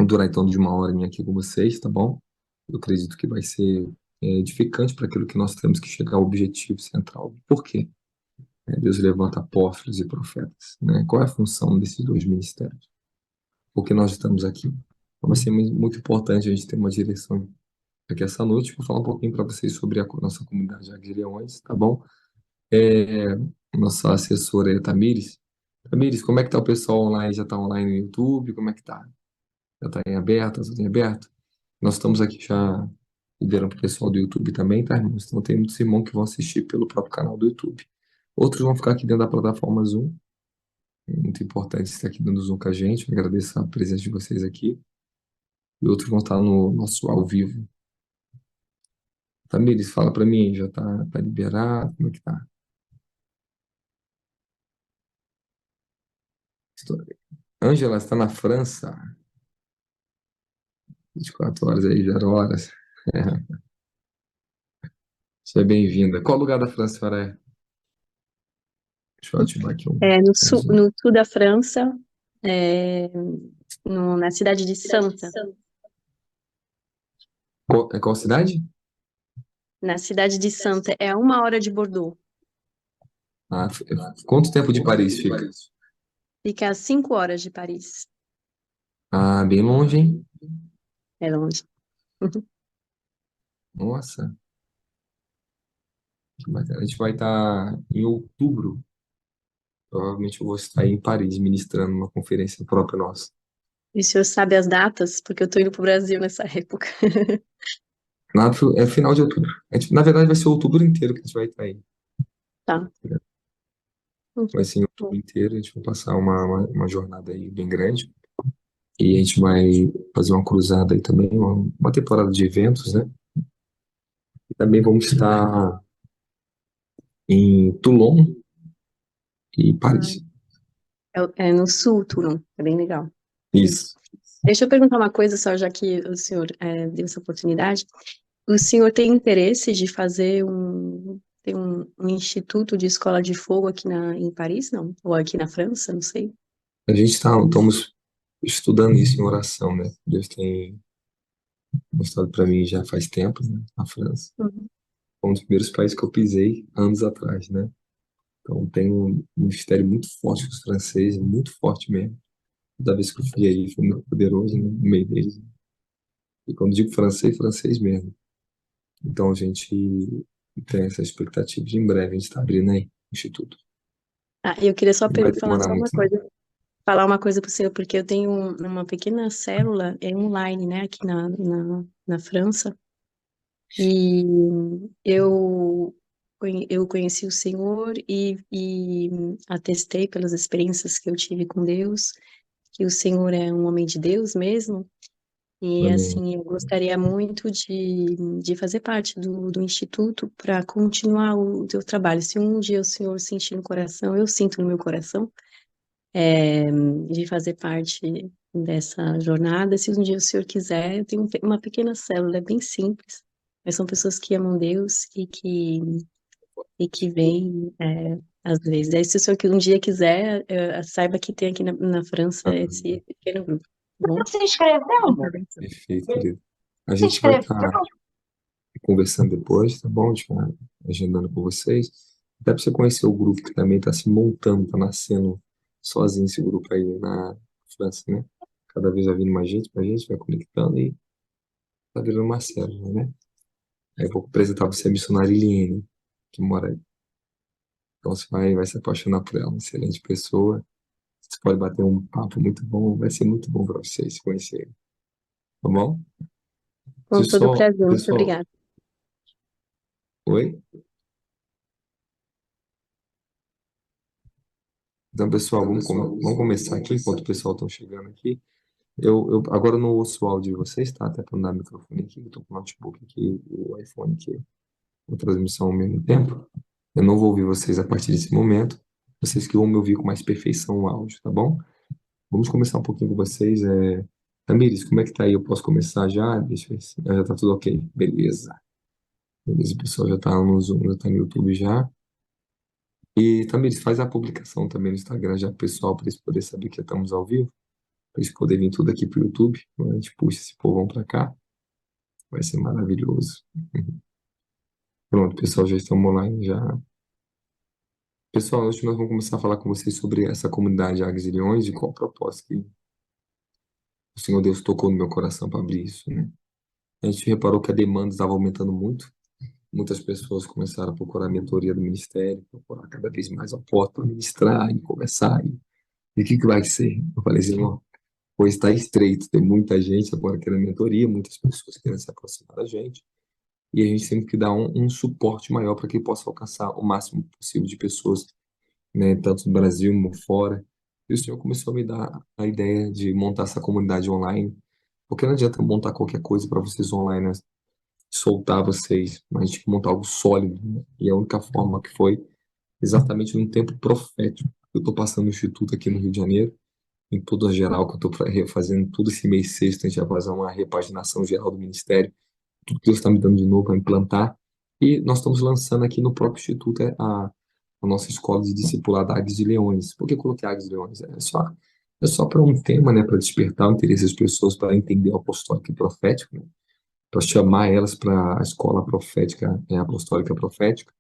Vamos durar em torno de uma horinha aqui com vocês, tá bom? Eu acredito que vai ser edificante para aquilo que nós temos que chegar ao objetivo central. Por quê? Deus levanta apóstolos e profetas, né? Qual é a função desses dois ministérios? Porque nós estamos aqui. Então, vai ser muito importante a gente ter uma direção aqui essa noite. Vou falar um pouquinho para vocês sobre a nossa comunidade Águia de Leões, tá bom? É, Nossa assessora é Tamires. Tamires, como é que tá o pessoal online? Já está online no YouTube? Como é que tá? Já está em aberto? Está tudo em aberto? Nós estamos aqui já liderando para o pessoal do YouTube também, tá, irmãos? Então tem muitos irmãos que vão assistir pelo próprio canal do YouTube. Outros vão ficar aqui dentro da plataforma Zoom. É muito importante estar aqui dando Zoom com a gente. Eu agradeço a presença de vocês aqui. E outros vão estar no nosso ao vivo. Tamires, fala para mim, já tá liberado? Como é que tá? Estou- Ângela está na França. 24 horas aí, 0 horas. Seja bem-vinda. Qual lugar da França a senhora é? Deixa eu ativar aqui No um sul, Zoom. no sul da França, é, na cidade de Santa. Qual cidade? Na cidade de Santa, é 1 hora de Bordeaux. Ah, quanto tempo de Paris fica? Fica a 5 horas de Paris. Ah, bem longe, hein? É longe. Nossa, que bacana. A gente vai estar em outubro. Provavelmente eu vou estar aí em Paris ministrando uma conferência própria nossa. E o senhor sabe as datas? Porque eu tô indo pro Brasil nessa época. É final de outubro. Na verdade, vai ser outubro inteiro que a gente vai estar aí. Tá. Vai ser em outubro inteiro. A gente vai passar uma jornada aí bem grande. E a gente vai fazer uma cruzada aí também, uma temporada de eventos, né? E também vamos estar em Toulon e Ah, Paris. é no sul, Toulon. É bem legal. Isso. Deixa eu perguntar uma coisa só, já que o senhor deu essa oportunidade. O senhor tem interesse de fazer tem um instituto de escola de fogo aqui em Paris, não? Ou aqui na França, não sei. A gente estamos estudando isso em oração, né? Deus tem mostrado para mim já faz tempo, né? Na França. Uhum. Foi um dos primeiros países que eu pisei anos atrás, né? Então tem um ministério muito forte com os franceses, muito forte mesmo. Da vez que eu fui aí, foi muito poderoso, né? No meio deles. E quando digo francês, francês mesmo. Então a gente tem essa expectativa de em breve a gente está abrindo aí o instituto. Ah, eu queria só Não vai falar demorar só uma muito, não. coisa, falar uma coisa para o senhor, porque eu tenho uma pequena célula online, né, aqui na França, e eu conheci o senhor e atestei pelas experiências que eu tive com Deus, que o senhor é um homem de Deus mesmo. E Amém. assim, eu gostaria muito de fazer parte do Instituto para continuar o teu trabalho. Se um dia o senhor sentir no coração, eu sinto no meu coração, de fazer parte dessa jornada. Se um dia o senhor quiser, eu tenho uma pequena célula, é bem simples, mas são pessoas que amam Deus e que vêm, às vezes. Aí, se o senhor que um dia quiser, saiba que tem aqui na França esse pequeno grupo, tá bom? Se inscreveu? Perfeito, querido. A Se gente vai inscreveu? estar conversando depois, tá bom? A gente vai agendando com vocês. Até para você conhecer o grupo que também está se montando, está nascendo sozinho esse grupo aí na França, né? Cada vez vai vindo mais gente, vai conectando e tá virando uma célula, né? Aí eu vou apresentar você a missionária Eliane, que mora aí. Então você vai se apaixonar por ela, uma excelente pessoa. Você pode bater um papo muito bom, vai ser muito bom para vocês se conhecerem, tá bom? Com Deixa eu todo só, prazer, muito pessoal, obrigada. oi? Então, pessoal, vamos começar aqui, enquanto o pessoal está chegando aqui. Eu agora não ouço o áudio de vocês, tá? Até para não dar microfone aqui, eu tô com o notebook aqui, o iPhone aqui, com transmissão ao mesmo tempo. Eu não vou ouvir vocês a partir desse momento. Vocês que vão me ouvir com mais perfeição o áudio, tá bom? Vamos começar um pouquinho com vocês. Tamires, como é que tá aí? Eu posso começar já? Deixa eu ver se já tá tudo ok. Beleza. Beleza, o pessoal já tá no Zoom, já tá no YouTube já. E, Tamires, faz a publicação também no Instagram já, pessoal, para eles poderem saber que estamos ao vivo. para eles poderem vir tudo aqui pro YouTube. A gente puxa esse povão para cá, vai ser maravilhoso. Pronto, pessoal, já estamos online já. Pessoal, hoje nós vamos começar a falar com vocês sobre essa comunidade Águias e Leões e qual o propósito que o Senhor Deus tocou no meu coração para abrir isso, né? A gente reparou que a demanda estava aumentando muito. Muitas pessoas começaram a procurar a mentoria do ministério, procurar cada vez mais a porta para ministrar e conversar. E o que vai ser? Eu falei assim, irmão, pois está estreito, tem muita gente agora querendo mentoria, muitas pessoas querendo se aproximar da gente. E a gente tem que dar um suporte maior para que possa alcançar o máximo possível de pessoas, né, tanto no Brasil como fora. E o Senhor começou a me dar a ideia de montar essa comunidade online, porque não adianta montar qualquer coisa para vocês online, né? Soltar vocês, mas a gente tem que montar algo sólido, né? E a única forma que foi exatamente num tempo profético. Eu estou passando no Instituto aqui no Rio de Janeiro, em toda a geral, que eu estou fazendo tudo esse mês sexto, a gente vai fazer uma repaginação geral do Ministério, tudo que Deus está me dando de novo para implantar. E nós estamos lançando aqui no próprio Instituto a nossa escola de discipulado Águias e Leões. Por que eu coloquei Águias e Leões? É só para um tema, né, para despertar o interesse das pessoas para entender o apostólico e profético, né, para chamar elas para a escola profética, apostólica profética,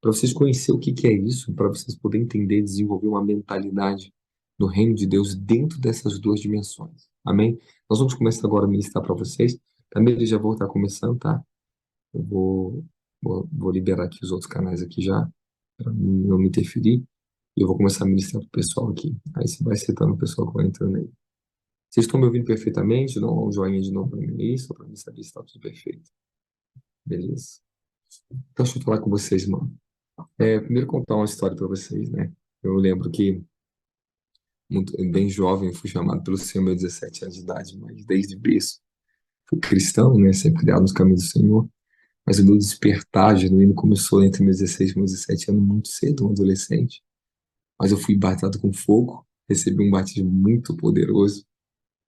para vocês conhecerem o que que é isso, para vocês poderem entender e desenvolver uma mentalidade do reino de Deus dentro dessas duas dimensões. Amém? Nós vamos começar agora a ministrar para vocês. Também eu já vou estar começando, tá? Eu vou liberar aqui os outros canais aqui já, para não me interferir. E eu vou começar a ministrar para o pessoal aqui. Aí você vai citando o pessoal que vai entrando aí. Vocês estão me ouvindo perfeitamente? Dá um joinha de novo para mim, só para mim saber se está tudo perfeito. Beleza. Então, deixa eu falar com vocês, mano. Primeiro contar uma história para vocês, né? Eu lembro que, muito, bem jovem, fui chamado pelo Senhor, meus 17 anos de idade, mas desde berço fui cristão, né? Sempre criado nos caminhos do Senhor. Mas o meu despertar genuíno começou entre meus 16 e meus 17 anos, muito cedo, um adolescente. Mas eu fui batizado com fogo, recebi um batismo muito poderoso.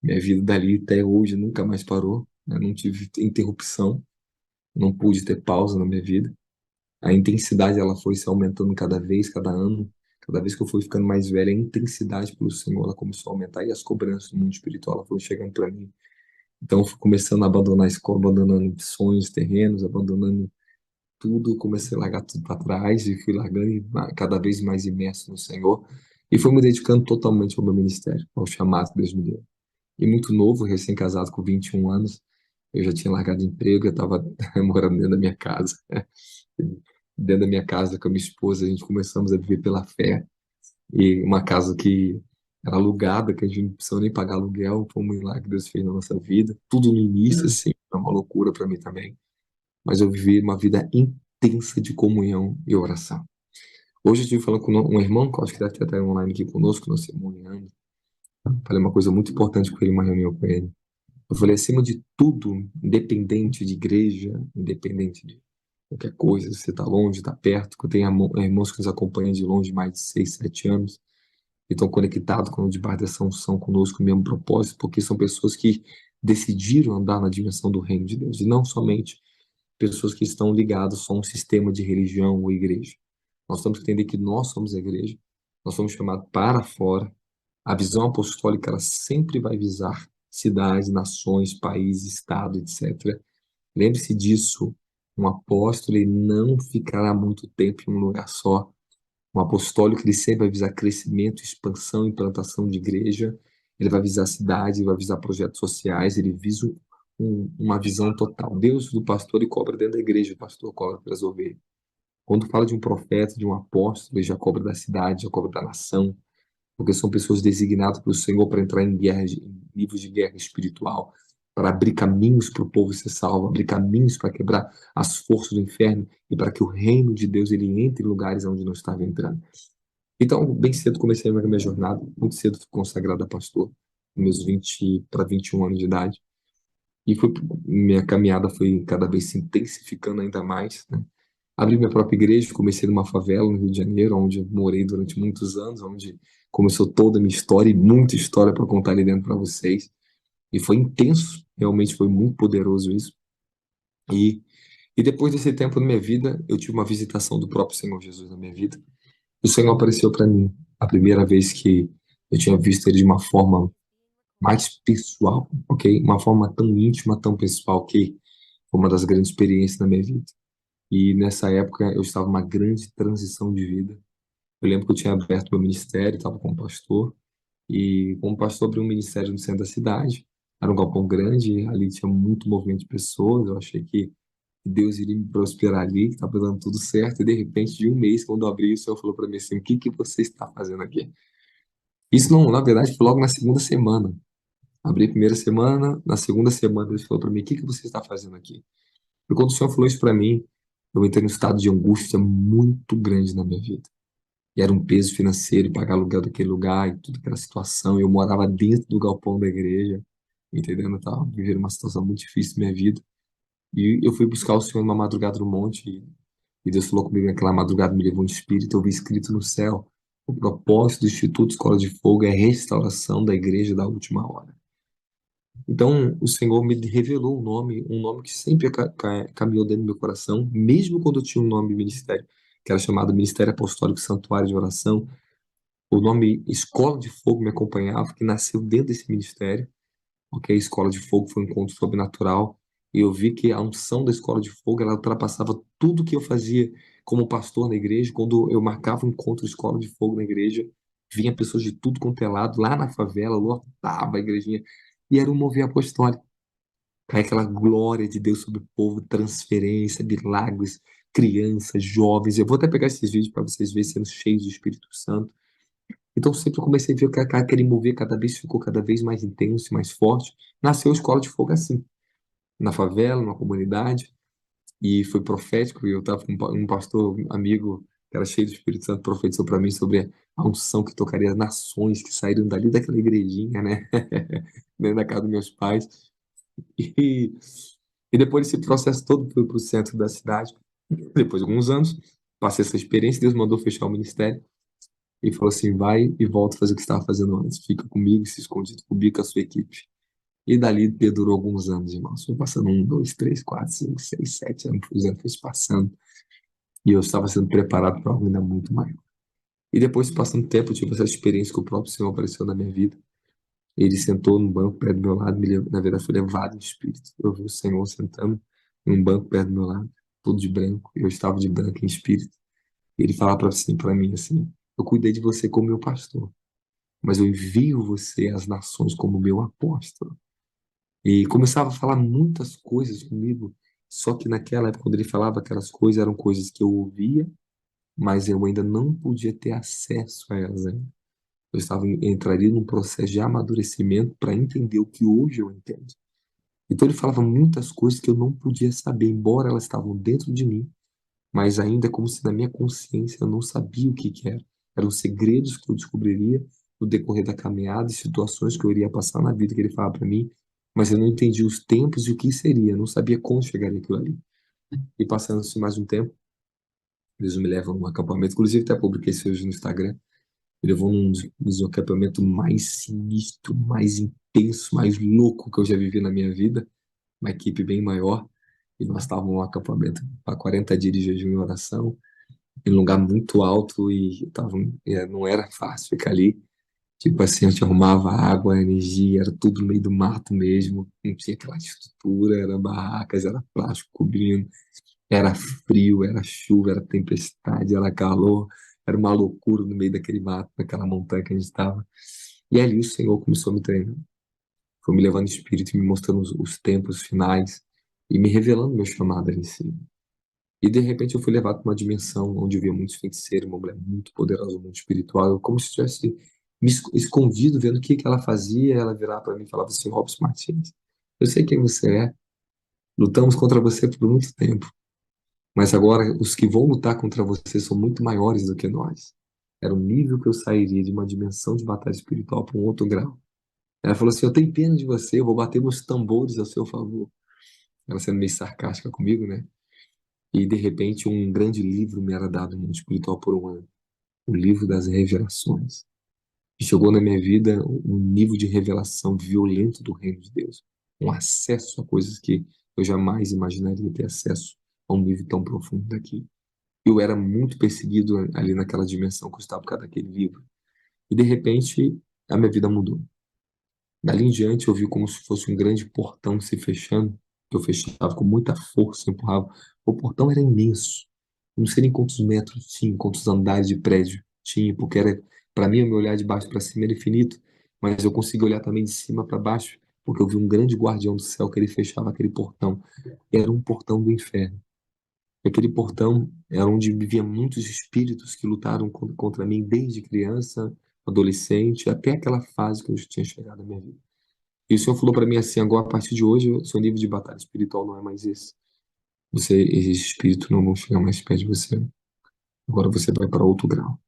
Minha vida dali até hoje nunca mais parou, né? Não tive interrupção, não pude ter pausa na minha vida. A intensidade ela foi se aumentando cada vez, cada ano. Cada vez que eu fui ficando mais velho, a intensidade pelo Senhor ela começou a aumentar e as cobranças do mundo espiritual ela foram chegando para mim. Então eu fui começando a abandonar a escola, abandonando sonhos, terrenos, abandonando tudo, comecei a largar tudo para trás e fui largando e cada vez mais imerso no Senhor e fui me dedicando totalmente ao meu ministério, ao chamado que Deus me deu. E muito novo, recém-casado com 21 anos, eu já tinha largado emprego, eu estava morando dentro da minha casa. Dentro da minha casa com a minha esposa, a gente começamos a viver pela fé. E uma casa que era alugada, que a gente não precisava nem pagar aluguel, foi um milagre que Deus fez na nossa vida. Tudo no início, assim, foi uma loucura para mim também. Mas eu vivi uma vida intensa de comunhão e oração. Hoje eu estive falando com um irmão, que eu acho que deve ter até online aqui conosco, nós cerimoniando. Falei uma coisa muito importante com ele, uma reunião com ele. Eu falei, acima de tudo, independente de igreja, independente de qualquer coisa, se você está longe, está perto, que eu tenho irmãos que nos acompanham de longe mais de 6, 7 anos, e estão conectados com debaixo dessa unção conosco, o mesmo propósito, porque são pessoas que decidiram andar na dimensão do reino de Deus, e não somente pessoas que estão ligadas só a um sistema de religião ou igreja. Nós temos que entender que nós somos a igreja, nós somos chamados para fora. A visão apostólica ela sempre vai visar cidades, nações, países, estado, etc. Lembre-se disso. Um apóstolo ele não ficará muito tempo em um lugar só. Um apostólico ele sempre vai visar crescimento, expansão, implantação de igreja. Ele vai visar cidade, ele vai visar projetos sociais. Ele visa uma visão total. Deus do pastor ele cobra dentro da igreja, o pastor cobra para as ovelhas. Quando fala de um profeta, de um apóstolo, ele já cobra da cidade, já cobra da nação, porque são pessoas designadas pelo Senhor para entrar em guerra, em níveis de guerra espiritual, para abrir caminhos para o povo ser salvo, abrir caminhos para quebrar as forças do inferno e para que o reino de Deus ele entre em lugares onde não estava entrando. Então, bem cedo comecei a minha jornada, muito cedo fui consagrado a pastor, meus 20 para 21 anos de idade, e minha caminhada foi cada vez se intensificando ainda mais, né? Abri minha própria igreja, comecei numa favela no Rio de Janeiro, onde eu morei durante muitos anos, onde começou toda a minha história e muita história para contar ali dentro para vocês. E foi intenso, realmente foi muito poderoso isso. E, e depois desse tempo na minha vida, eu tive uma visitação do próprio Senhor Jesus na minha vida. O Senhor apareceu para mim, a primeira vez que eu tinha visto ele de uma forma mais pessoal, ok? Uma forma tão íntima, tão pessoal, que foi uma das grandes experiências da minha vida. E nessa época eu estava numa grande transição de vida. Eu lembro que eu tinha aberto meu ministério, estava como pastor, e como pastor abri um ministério no centro da cidade. Era um galpão grande, ali tinha muito movimento de pessoas. Eu achei que Deus iria me prosperar ali, que estava dando tudo certo. E de repente, de um mês, quando eu abri, o Senhor falou para mim assim: O que que você está fazendo aqui? Isso não, na verdade, foi logo na segunda semana. Abri a primeira semana, na segunda semana ele falou para mim: O que que você está fazendo aqui? E quando o Senhor falou isso para mim, eu entrei num estado de angústia muito grande na minha vida. E era um peso financeiro, pagar aluguel daquele lugar e tudo aquela situação. Eu morava dentro do galpão da igreja, entendendo? Eu tava vivendo uma situação muito difícil na minha vida. E eu fui buscar o Senhor numa madrugada no monte, e Deus falou comigo naquela madrugada, me levou um espírito, eu vi escrito no céu: o propósito do Instituto Escola de Fogo é a restauração da igreja da última hora. Então, o Senhor me revelou um nome que sempre caminhou dentro do meu coração, mesmo quando eu tinha um nome de ministério, que era chamado Ministério Apostólico Santuário de Oração. O nome Escola de Fogo me acompanhava, que nasceu dentro desse ministério, ok? Escola de Fogo foi um encontro sobrenatural, e eu vi que a unção da Escola de Fogo, ela ultrapassava tudo que eu fazia como pastor na igreja. Quando eu marcava um encontro Escola de Fogo na igreja, vinha pessoas de tudo quanto é lado, lá na favela, lotava a igrejinha, e era um mover apostólico. Cai aquela glória de Deus sobre o povo, transferência, milagres, crianças, jovens. Eu vou até pegar esses vídeos para vocês verem sendo cheios do Espírito Santo. Então sempre eu comecei a ver que aquele mover cada vez ficou cada vez mais intenso e mais forte. Nasceu a Escola de Fogo assim, na favela, numa comunidade, e foi profético. E eu estava com um pastor um amigo que era cheio do Espírito Santo, profetizou para mim sobre a unção que tocaria as nações que saíram dali daquela igrejinha, né? Dentro da casa dos meus pais. E, e depois desse processo todo, fui para o centro da cidade. Depois de alguns anos, passei essa experiência, Deus mandou fechar o ministério e falou assim: vai e volta a fazer o que você estava fazendo antes. Fica comigo, se escondido comigo, com a sua equipe. E dali perdurou alguns anos, irmãos. Foi passando 1, 2, 3, 4, 5, 6, 7 anos, os anos foi passando. E eu estava sendo preparado para algo ainda muito maior. E depois, passando tempo, eu tive essa experiência que o próprio Senhor apareceu na minha vida. Ele sentou num banco perto do meu lado, na verdade, foi levado em espírito. Eu vi o Senhor sentando num banco perto do meu lado, tudo de branco. Eu estava de branco em espírito. E ele falava assim, para mim assim: eu cuidei de você como meu pastor, mas eu envio você às nações como meu apóstolo. E começava a falar muitas coisas comigo, só que naquela época, quando ele falava aquelas coisas, eram coisas que eu ouvia, mas eu ainda não podia ter acesso a elas ainda. Eu entraria num processo de amadurecimento para entender o que hoje eu entendo. Então ele falava muitas coisas que eu não podia saber, embora elas estavam dentro de mim, mas ainda como se na minha consciência eu não sabia o que que era. Eram segredos que eu descobriria no decorrer da caminhada e situações que eu iria passar na vida que ele falava para mim, mas eu não entendia os tempos e o que seria, eu não sabia como chegaria aquilo ali. E passando-se mais um tempo, Deus me leva a um acampamento, inclusive até publiquei isso hoje no Instagram. Me levou num dos acampamentos mais sinistro, mais intenso, mais louco que eu já vivi na minha vida, uma equipe bem maior, e nós estávamos num acampamento para 40 dias de jejum e oração, em um lugar muito alto, e não era fácil ficar ali. Tipo assim, a gente arrumava água, energia, era tudo no meio do mato mesmo, não tinha aquela estrutura, era barracas, era plástico cobrindo, era frio, era chuva, era tempestade, era calor, era uma loucura no meio daquele mato, naquela montanha que a gente estava. E ali o Senhor começou a me treinar, foi me levando em espírito, e me mostrando os tempos finais e me revelando meu chamado ali em cima. E de repente eu fui levado para uma dimensão onde eu via muitos feiticeiros, uma mulher muito poderosa no mundo espiritual, como se tivesse me escondido, vendo o que que ela fazia. Ela virava para mim e falava assim: Robson Martins, eu sei quem você é, lutamos contra você por muito tempo, mas agora os que vão lutar contra você são muito maiores do que nós. Era um nível que eu sairia de uma dimensão de batalha espiritual para um outro grau. Ela falou assim: eu tenho pena de você, eu vou bater meus tambores a seu favor. Ela sendo meio sarcástica comigo, né? E de repente um grande livro me era dado no mundo espiritual por um ano, o livro das revelações. E chegou na minha vida um nível de revelação violento do reino de Deus, um acesso a coisas que eu jamais imaginaria ter acesso a um nível tão profundo daqui. Eu era muito perseguido ali naquela dimensão que eu estava por causa daquele livro. E de repente a minha vida mudou. Dali em diante eu vi como se fosse um grande portão se fechando, que eu fechava com muita força, empurrava. O portão era imenso. Não sei nem quantos metros tinha, quantos andares de prédio tinha, porque era, para mim, o meu olhar de baixo para cima era infinito, mas eu consegui olhar também de cima para baixo, porque eu vi um grande guardião do céu que ele fechava aquele portão. Era um portão do inferno. E aquele portão era onde vivia muitos espíritos que lutaram contra mim desde criança, adolescente, até aquela fase que eu tinha chegado na minha vida. E o Senhor falou para mim assim: agora, a partir de hoje, o seu nível de batalha espiritual não é mais esse. Esses espíritos não vão chegar mais perto de você. Agora você vai para outro grau.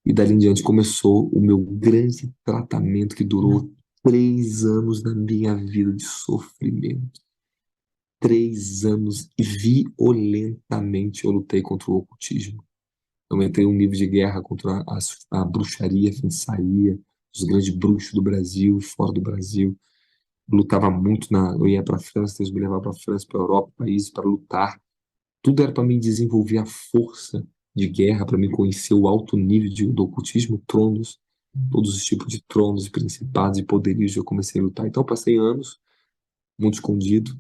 E dali em diante começou o meu grande tratamento que durou 3 anos da minha vida de sofrimento. 3 anos violentamente eu lutei contra o ocultismo. Eu entrei em um nível de guerra contra a bruxaria, a feitiçaria, os grandes bruxos do Brasil, fora do Brasil. Lutava muito eu ia para a França, Deus me levava para a França, para a Europa, países para lutar. Tudo era para mim desenvolver a força de guerra, para mim conhecer o alto nível do ocultismo, tronos, todos os tipos de tronos e principados e poderios. Eu comecei a lutar. Então, eu passei anos muito escondido.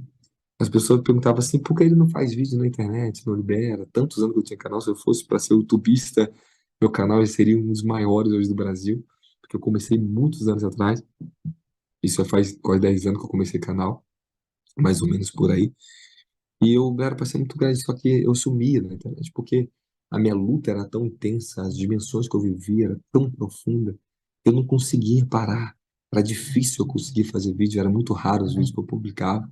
As pessoas perguntavam assim: por que ele não faz vídeo na internet, não libera? Tantos anos que eu tinha canal, se eu fosse para ser youtubista, meu canal já seria um dos maiores hoje do Brasil, porque eu comecei muitos anos atrás. Isso já faz quase 10 anos que eu comecei canal, mais ou menos por aí. E eu era para ser muito grande, só que eu sumia na internet, porque a minha luta era tão intensa, as dimensões que eu vivia era tão profunda, eu não conseguia parar. Era difícil eu conseguir fazer vídeo, era muito raro os vídeos que eu publicava,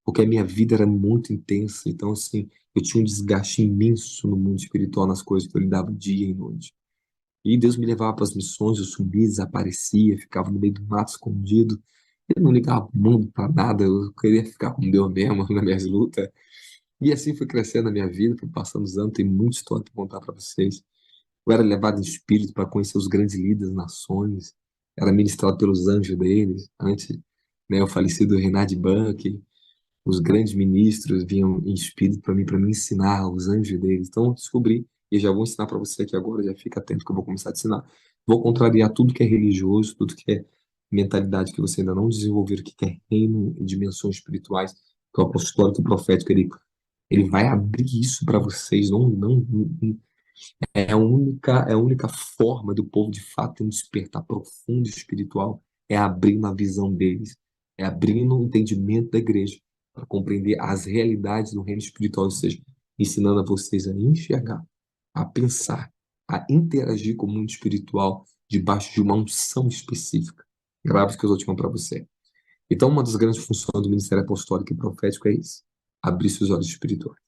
porque a minha vida era muito intensa. Então, assim, eu tinha um desgaste imenso no mundo espiritual, nas coisas que eu lidava dia e noite. E Deus me levava para as missões, eu sumia, desaparecia, ficava no meio do mato escondido. Eu não ligava o mundo para nada, eu queria ficar com Deus mesmo nas minhas lutas. E assim foi crescendo a minha vida, foi passando os anos, tem muita história para contar para vocês. Eu era levado em espírito para conhecer os grandes líderes das nações, era ministrado pelos anjos deles, antes, né, o falecido Reinhard Bunke, os grandes ministros vinham em espírito para me ensinar os anjos deles. Então eu descobri, e já vou ensinar para você aqui agora, já fica atento que eu vou começar a te ensinar. Vou contrariar tudo que é religioso, tudo que é mentalidade que você ainda não desenvolveu, que é reino e dimensões espirituais, que é o apostólico profético, ele vai abrir isso para vocês. É a única forma do povo de fato ter um despertar profundo espiritual, é abrir na visão deles, é abrir no entendimento da igreja para compreender as realidades do reino espiritual, ou seja, ensinando a vocês a enxergar, a pensar, a interagir com o mundo espiritual debaixo de uma unção específica. Grave isso que eu estou te falando para você. Então, uma das grandes funções do ministério apostólico e profético é isso: abrir seus olhos espirituais.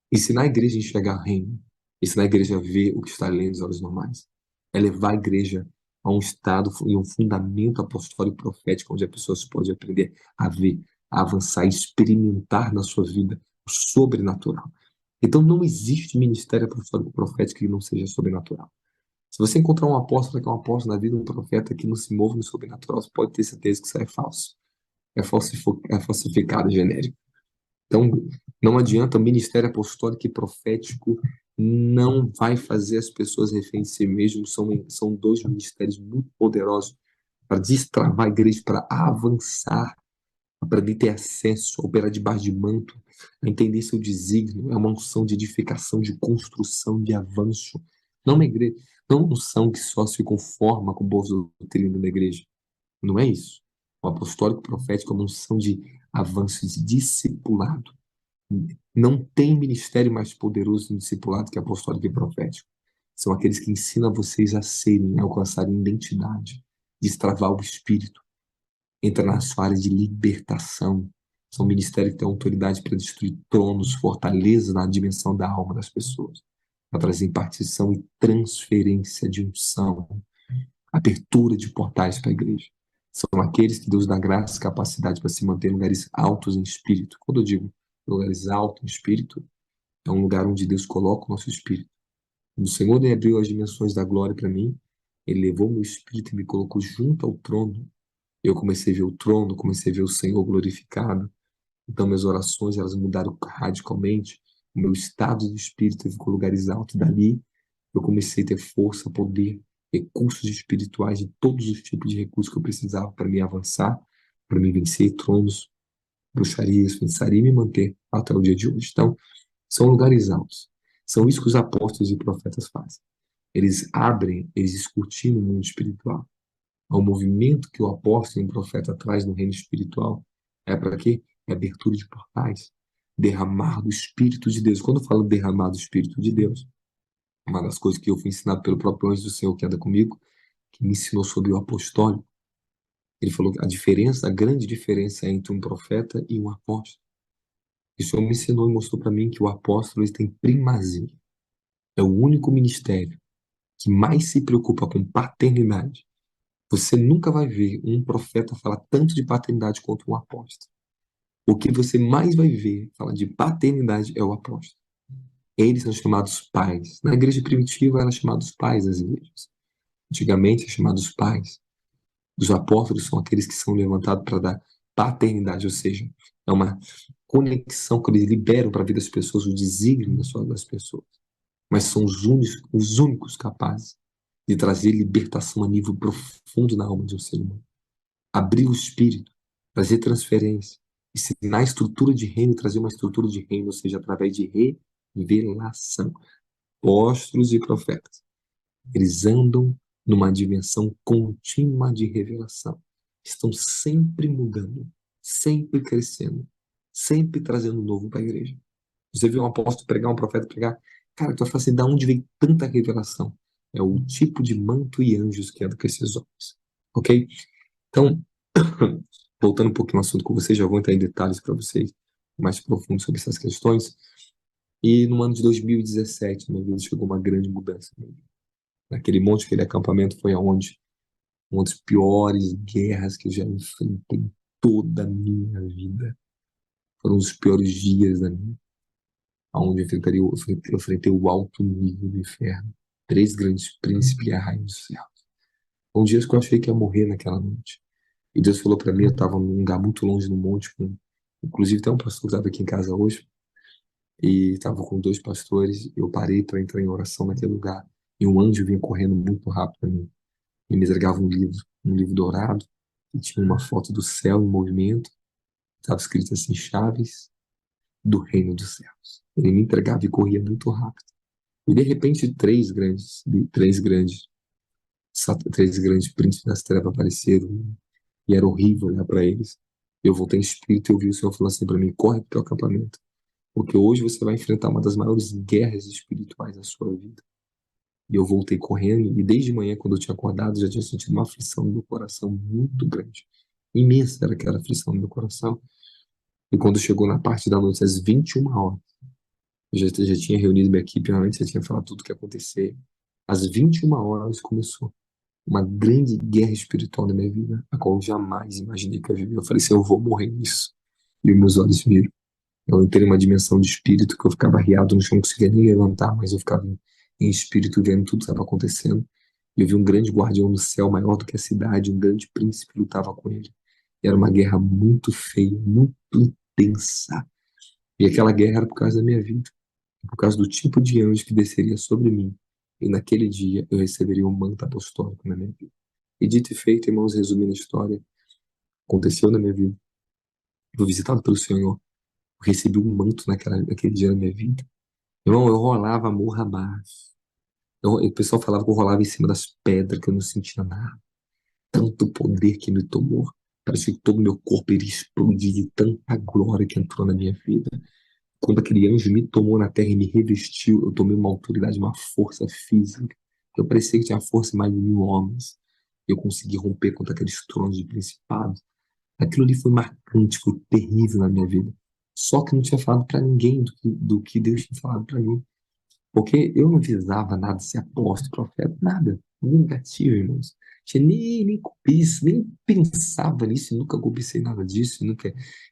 Ensinar a igreja a enxergar o reino. Ensinar a igreja a ver o que está além dos olhos normais. É levar a igreja a um estado e um fundamento apostólico e profético, onde a pessoa pode aprender a ver, a avançar, a experimentar na sua vida o sobrenatural. Então não existe ministério apostólico e profético que não seja sobrenatural. Se você encontrar um apóstolo que é um apóstolo na vida, um profeta que não se move no sobrenatural, você pode ter certeza que isso é falso. É falsificado, genérico. Então, não adianta, o ministério apostólico e profético não vai fazer as pessoas reféns de si mesmo. São dois ministérios muito poderosos para destravar a igreja, para avançar, para ter acesso, a operar debaixo de manto, a entender seu desígnio. É uma unção de edificação, de construção, de avanço. Não uma igreja, não uma unção que só se conforma com boas doutrinas da igreja. Não é isso. O apostólico profético é uma unção de avanço, de discipulado. Não tem ministério mais poderoso no discipulado que apostólico e profético. São aqueles que ensinam vocês a serem, a alcançarem identidade, destravar o espírito, entra na sua área de libertação. São ministérios que têm autoridade para destruir tronos, fortalezas na dimensão da alma das pessoas, para trazer impartição e transferência de unção, abertura de portais para a igreja. São aqueles que Deus dá graça e capacidade para se manter em lugares altos em espírito. Quando eu digo lugares altos em espírito, é um lugar onde Deus coloca o nosso espírito. Quando o Senhor abriu as dimensões da glória para mim, Ele levou meu espírito e me colocou junto ao trono. Eu comecei a ver o trono, comecei a ver o Senhor glorificado. Então, minhas orações, elas mudaram radicalmente. O meu estado de espírito ficou em lugares altos. Dali, eu comecei a ter força, poder, recursos espirituais, de todos os tipos de recursos que eu precisava para me avançar, para me vencer tronos, bruxarias, feitiçaria e me manter até o dia de hoje. Então, são lugares altos. São isso que os apóstolos e profetas fazem. Eles abrem, eles escrutinam o mundo espiritual. O movimento que o apóstolo e o profeta traz no reino espiritual é para quê? É abertura de portais, derramar do Espírito de Deus. Quando eu falo derramar do Espírito de Deus, uma das coisas que eu fui ensinado pelo próprio anjo do Senhor que anda comigo, que me ensinou sobre o apostólico, ele falou que a diferença, a grande diferença entre um profeta e um apóstolo. E o Senhor me ensinou e mostrou para mim que o apóstolo ele tem primazia. É o único ministério que mais se preocupa com paternidade. Você nunca vai ver um profeta falar tanto de paternidade quanto um apóstolo. O que você mais vai ver falar de paternidade é o apóstolo. Eles são chamados pais. Na igreja primitiva eram chamados pais das igrejas. Antigamente, chamados pais. Os apóstolos são aqueles que são levantados para dar paternidade, ou seja, é uma conexão que eles liberam para a vida das pessoas, o desígnio das pessoas. Mas são os únicos capazes de trazer libertação a nível profundo na alma de um ser humano. Abrir o espírito, trazer transferência, ensinar a estrutura de reino, trazer uma estrutura de reino, ou seja, através de revelação. Apóstolos e profetas, eles andam numa dimensão contínua de revelação. Estão sempre mudando, sempre crescendo, sempre trazendo novo para a igreja. Você viu um apóstolo pregar, um profeta pregar, cara, tu vai falar assim, da onde vem tanta revelação? É o tipo de manto e anjos que anda com esses homens. Ok? Então, voltando um pouquinho ao assunto com vocês, já vou entrar em detalhes para vocês mais profundos sobre essas questões. E no ano de 2017, minha vida chegou uma grande mudança. Naquele monte, aquele acampamento foi aonde uma das piores guerras que eu já enfrentei em toda a minha vida. Foram os piores dias da minha, onde eu enfrentei o alto nível do inferno. Três grandes príncipes e a rainha do céu. Um dia que eu achei que ia morrer naquela noite. E Deus falou para mim, eu estava num lugar muito longe no monte, inclusive tem um pastor que estava aqui em casa hoje, e estava com dois pastores, eu parei para entrar em oração naquele lugar, e um anjo vinha correndo muito rápido para mim, e me entregava um livro dourado, que tinha uma foto do céu em movimento, estava escrito assim, chaves do reino dos céus. Ele me entregava e corria muito rápido. E de repente três grandes príncipes das trevas apareceram, e era horrível olhar para eles. Eu voltei em espírito e ouvi o Senhor falando assim para mim, corre para o teu acampamento, porque hoje você vai enfrentar uma das maiores guerras espirituais da sua vida. E eu voltei correndo, e desde manhã, quando eu tinha acordado, já tinha sentido uma aflição no meu coração muito grande. Imensa era aquela aflição no meu coração. E quando chegou na parte da noite, às 21 horas, eu já tinha reunido minha equipe antes, já tinha falado tudo o que ia acontecer. Às 21 horas começou uma grande guerra espiritual na minha vida, a qual eu jamais imaginei que eu ia viver. Eu falei assim, eu vou morrer nisso. E meus olhos viram. Eu entrei numa dimensão de espírito que eu ficava arriado no chão, não conseguia nem levantar, mas eu ficava em espírito vendo tudo que estava acontecendo. E eu vi um grande guardião no céu, maior do que a cidade, um grande príncipe lutava com ele. E era uma guerra muito feia, muito intensa. E aquela guerra era por causa da minha vida, por causa do tipo de anjo que desceria sobre mim. E naquele dia eu receberia um manto apostólico na minha vida. E dito e feito, irmãos, resumindo a história, aconteceu na minha vida. Eu fui visitado pelo Senhor, eu recebi um manto naquele dia na minha vida. Irmão, eu rolava morro abaixo. O pessoal falava que eu rolava em cima das pedras, que eu não sentia nada. Tanto poder que me tomou. Parecia que todo o meu corpo iria explodir de tanta glória que entrou na minha vida. Quando aquele anjo me tomou na terra e me revestiu, eu tomei uma autoridade, uma força física. Eu parecia que tinha força mais de 1.000 homens. Eu consegui romper contra aqueles tronos de principado. Aquilo ali foi marcante, foi terrível na minha vida. Só que eu não tinha falado para ninguém do que Deus tinha falado para mim. Porque eu não visava nada de ser apóstolo, profeta, nada. Negativo, irmãos. Tinha nem cobiça, nem pensava nisso, nunca cobicei nada disso,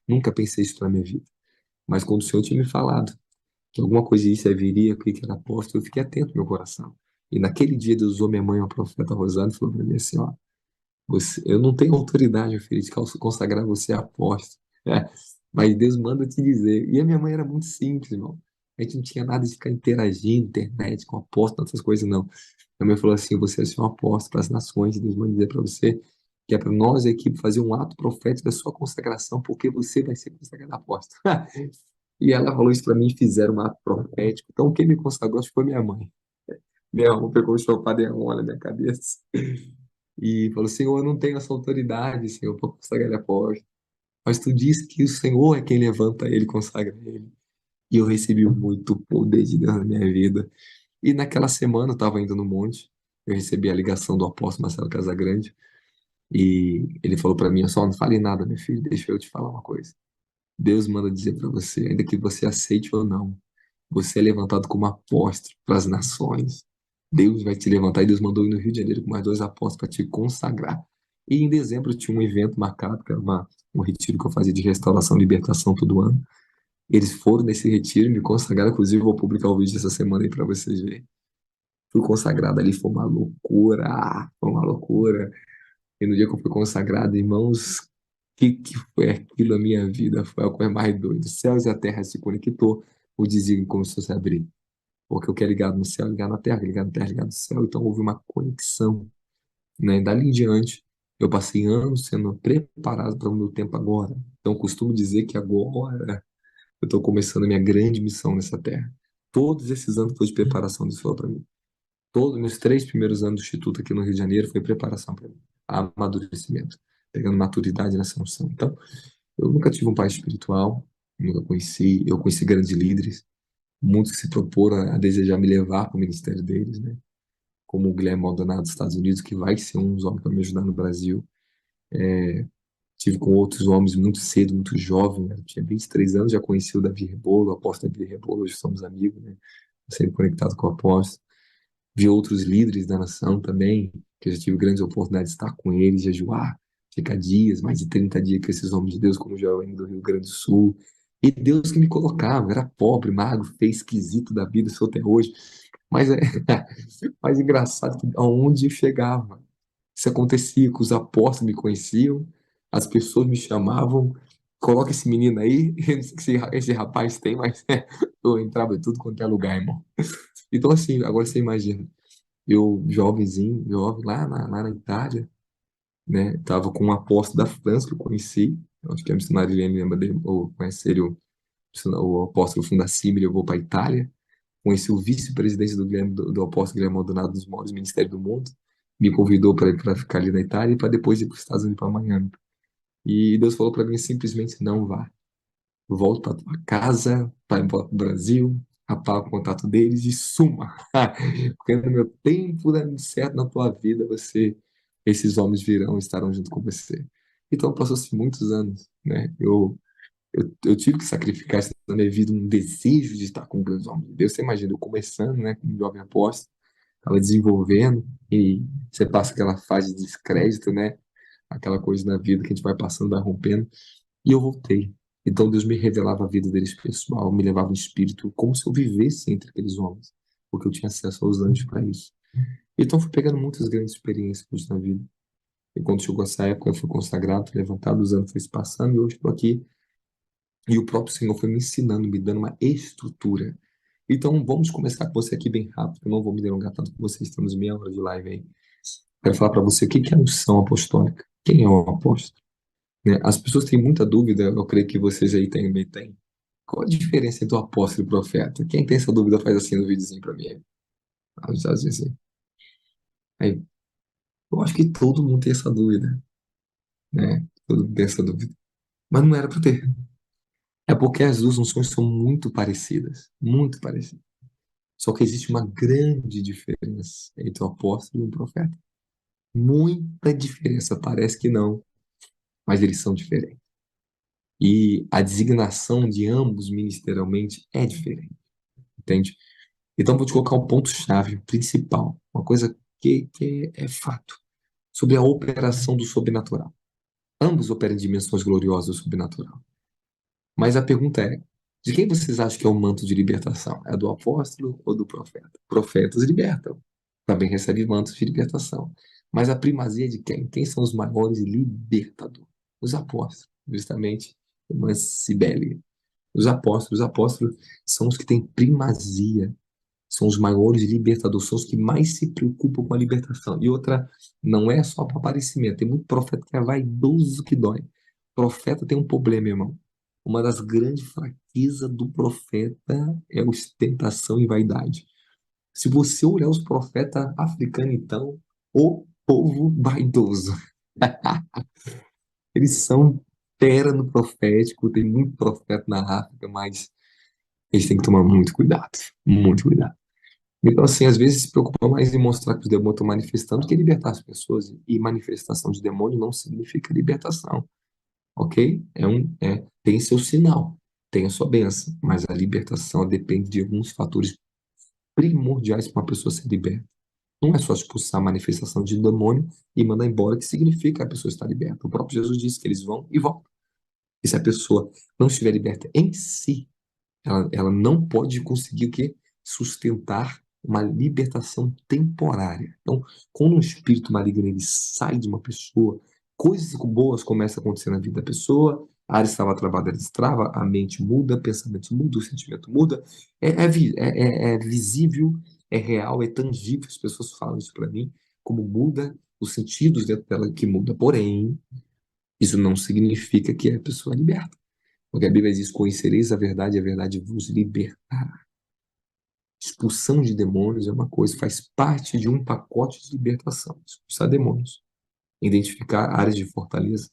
nunca pensei isso na minha vida. Mas quando o Senhor tinha me falado que alguma coisa disso viria, que era apóstolo, eu fiquei atento no meu coração. E naquele dia Deus usou minha mãe, a profeta Rosana, e falou para mim assim, ó, eu não tenho autoridade, meu filho, de consagrar você a apóstolo. É, mas Deus manda te dizer. E a minha mãe era muito simples, irmão. A gente não tinha nada de ficar interagindo, internet, com apóstolo, essas coisas, não. Minha mãe falou assim: você é um apóstolo para as nações, Deus manda dizer para você que é para nós, a equipe, fazer um ato profético da sua consagração, porque você vai ser consagrado apóstolo. E ela falou isso para mim, fizeram um ato profético. Então, quem me consagrou acho que foi minha mãe. Minha mãe pegou o chofar, deu uma na minha cabeça e falou: Senhor, eu não tenho essa autoridade, Senhor, para consagrar ele apóstolo. Mas tu disse que o Senhor é quem levanta ele, consagra ele. E eu recebi muito poder de Deus na minha vida. E naquela semana eu estava indo no monte, eu recebi a ligação do apóstolo Marcelo Casagrande, e ele falou para mim: só não fale nada, meu filho, deixa eu te falar uma coisa. Deus manda dizer para você, ainda que você aceite ou não, você é levantado como apóstolo para as nações. Deus vai te levantar, e Deus mandou ir no Rio de Janeiro com mais dois apóstolos para te consagrar. E em dezembro tinha um evento marcado, que era um retiro que eu fazia de restauração e libertação todo ano. Eles foram nesse retiro e me consagraram, inclusive eu vou publicar o vídeo essa semana aí para vocês verem. Fui consagrado ali, foi uma loucura. E no dia que eu fui consagrado, irmãos, que foi aquilo na minha vida? Foi a coisa mais doida. Os céus e a terra se conectou, o desígnio começou a se abrir. Porque eu quero ligar no céu, ligar na terra, ligar na terra, ligar no céu. Então houve uma conexão, né? Dali em diante, eu passei anos sendo preparado para o meu tempo agora. Então eu costumo dizer que agora eu estou começando a minha grande missão nessa terra. Todos esses anos foi de preparação disso para mim. Todos os meus 3 primeiros anos do Instituto aqui no Rio de Janeiro foi preparação para mim, amadurecimento, pegando maturidade nessa função. Então, eu nunca tive um pai espiritual, nunca conheci, eu conheci grandes líderes, muitos que se proporam a desejar me levar para o ministério deles, né? Como o Guilherme Maldonado dos Estados Unidos, que vai ser um dos homens para me ajudar no Brasil. Tive com outros homens muito cedo, muito jovem, né? Eu tinha 23 anos, já conheci o Davi Rebolo, o apóstolo Davi Rebolo, hoje somos amigos, né? Sempre conectado com o apóstolo. Vi outros líderes da nação também, que eu já tive grandes oportunidades de estar com eles, jejuar, ficar dias, mais de 30 dias com esses homens de Deus, como o Joel do Rio Grande do Sul. E Deus que me colocava, era pobre, magro, feio, esquisito da vida, sou até hoje. Mas é mais engraçado que aonde eu chegava, isso acontecia, que os apóstolos me conheciam, as pessoas me chamavam, coloca esse menino aí, eu não sei o que esse rapaz tem, mas eu entrava em tudo quanto é lugar, irmão. Então, assim, agora você imagina, eu, jovenzinho, jovem, lá na Itália, né? Tava com um apóstolo da França que eu conheci. Eu acho que a missionária Helene lembra dele, ou conhece ele, o apóstolo Fundacime, eu vou para a Itália. Conheci o vice-presidente do apóstolo Guilherme Maldonado, dos maiores ministérios do mundo. Me convidou para ficar ali na Itália e para depois ir para os Estados Unidos, para Miami. E Deus falou para mim simplesmente: não vá. Volta para tua casa, vai embora para o Brasil, apaga o contato deles e suma. Porque no meu tempo dando certo na tua vida, esses homens virão e estarão junto com você. Então passou-se muitos anos, né? Eu tive que sacrificar isso na minha vida, um desejo de estar com grandes homens de Deus. Você imagina, eu começando, né, como jovem apóstolo, estava desenvolvendo, e você passa aquela fase de descrédito, né? Aquela coisa na vida que a gente vai passando, vai rompendo. E eu voltei. Então Deus me revelava a vida deles pessoal, me levava em espírito, como se eu vivesse entre aqueles homens, porque eu tinha acesso aos anjos para isso. Então fui pegando muitas grandes experiências com isso na vida. E quando chegou essa época, eu fui consagrado, fui levantado, os anos foram se passando, e hoje estou aqui. E o próprio Senhor foi me ensinando, me dando uma estrutura. Então vamos começar com você aqui bem rápido, eu não vou me delongar tanto com vocês, temos meia hora de live aí. Quero falar para você o que que é a unção apostólica. Quem é o apóstolo? Né? As pessoas têm muita dúvida, eu creio que vocês aí também têm. Qual a diferença entre o apóstolo e o profeta? Quem tem essa dúvida faz assim no videozinho para mim. Às vezes, assim. Aí, eu acho que todo mundo tem essa dúvida, né? Todo mundo tem essa dúvida. Mas não era para ter. É porque as duas unções são muito parecidas, muito parecidas. Só que existe uma grande diferença entre o apóstolo e o profeta. Muita diferença, parece que não, mas eles são diferentes. E a designação de ambos ministerialmente é diferente, entende? Então, vou te colocar um ponto-chave principal, uma coisa que é fato, sobre a operação do sobrenatural. Ambos operam em dimensões gloriosas do sobrenatural. Mas a pergunta é, de quem vocês acham que é o manto de libertação? É do apóstolo ou do profeta? Profetas libertam, também recebem mantos de libertação. Mas a primazia é de quem? Quem são os maiores libertadores? Os apóstolos, justamente, irmã Cibele. Os apóstolos são os que têm primazia. são os maiores libertadores, são os que mais se preocupam com a libertação. E outra, não é só para aparecimento, tem muito profeta que é vaidoso que dói. Profeta tem um problema, irmão. Uma das grandes fraquezas do profeta é a ostentação e vaidade. Se você olhar os profetas africanos, então, o povo vaidoso. Eles são fera no profético, tem muito profeta na África, mas eles têm que tomar muito cuidado, muito cuidado. Então, assim, às vezes se preocupa mais em mostrar que os demônios estão manifestando do que libertar as pessoas. E manifestação de demônio não significa libertação, ok? Tem seu sinal, tem a sua bênção, mas a libertação depende de alguns fatores primordiais para uma pessoa ser liberta. Não é só expulsar a manifestação de demônio e mandar embora, que significa que a pessoa está liberta. O próprio Jesus disse que eles vão e voltam. E se a pessoa não estiver liberta em si, ela não pode conseguir o quê? Sustentar uma libertação temporária. Então, quando um espírito maligno ele sai de uma pessoa, coisas boas começam a acontecer na vida da pessoa, a área estava travada, ela destrava, a mente muda, o pensamento muda, o sentimento muda. É visível, é real, é tangível. As pessoas falam isso para mim, como muda os sentidos dentro dela que muda. Porém, isso não significa que a pessoa é liberta. Porque a Bíblia diz: conhecereis a verdade e a verdade vos libertará. Expulsão de demônios é uma coisa, faz parte de um pacote de libertação. Expulsar demônios, identificar áreas de fortaleza,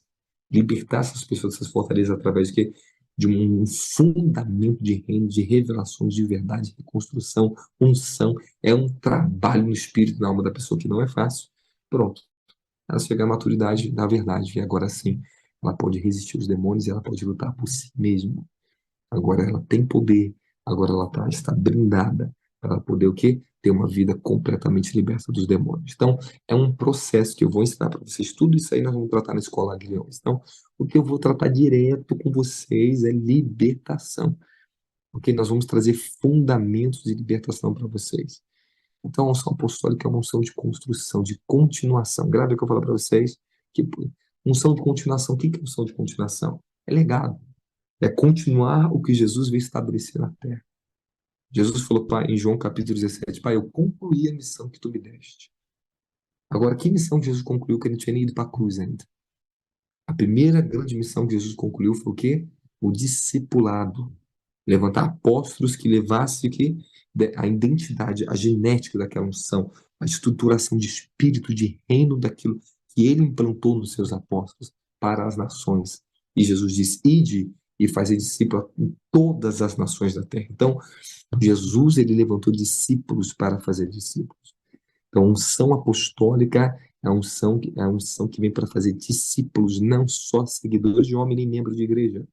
libertar essas pessoas dessas fortalezas através de quê? De um fundamento de reino, de revelações de verdade, reconstrução, unção. É um trabalho no espírito, na alma da pessoa que não é fácil. Pronto. Ela chega à maturidade da verdade, e agora sim, ela pode resistir aos demônios e ela pode lutar por si mesma. Agora ela tem poder, agora está blindada para ela poder o quê? Ter uma vida completamente liberta dos demônios. Então, é um processo que eu vou ensinar para vocês. Tudo isso aí nós vamos tratar na Escola Aguilhões. Então, o que eu vou tratar direto com vocês é libertação. Porque nós vamos trazer fundamentos de libertação para vocês. Então, a unção apostólica é uma unção de construção, de continuação. Grave o que eu falo para vocês. Que unção de continuação, o que é unção de continuação? É legado. É continuar o que Jesus veio estabelecer na terra. Jesus falou, pai, em João capítulo 17, pai, eu concluí a missão que tu me deste. Agora, que missão Jesus concluiu que ele não tinha nem ido para a cruz ainda? A primeira grande missão que Jesus concluiu foi o quê? O discipulado. Levantar apóstolos que levassem o quê? A identidade, a genética daquela unção, a estruturação de espírito, de reino daquilo que ele implantou nos seus apóstolos para as nações. E Jesus disse, ide e fazer discípulos em todas as nações da terra. Então, Jesus, ele levantou discípulos para fazer discípulos. Então, a unção apostólica é a unção que vem para fazer discípulos, não só seguidores de homem nem membros de igreja.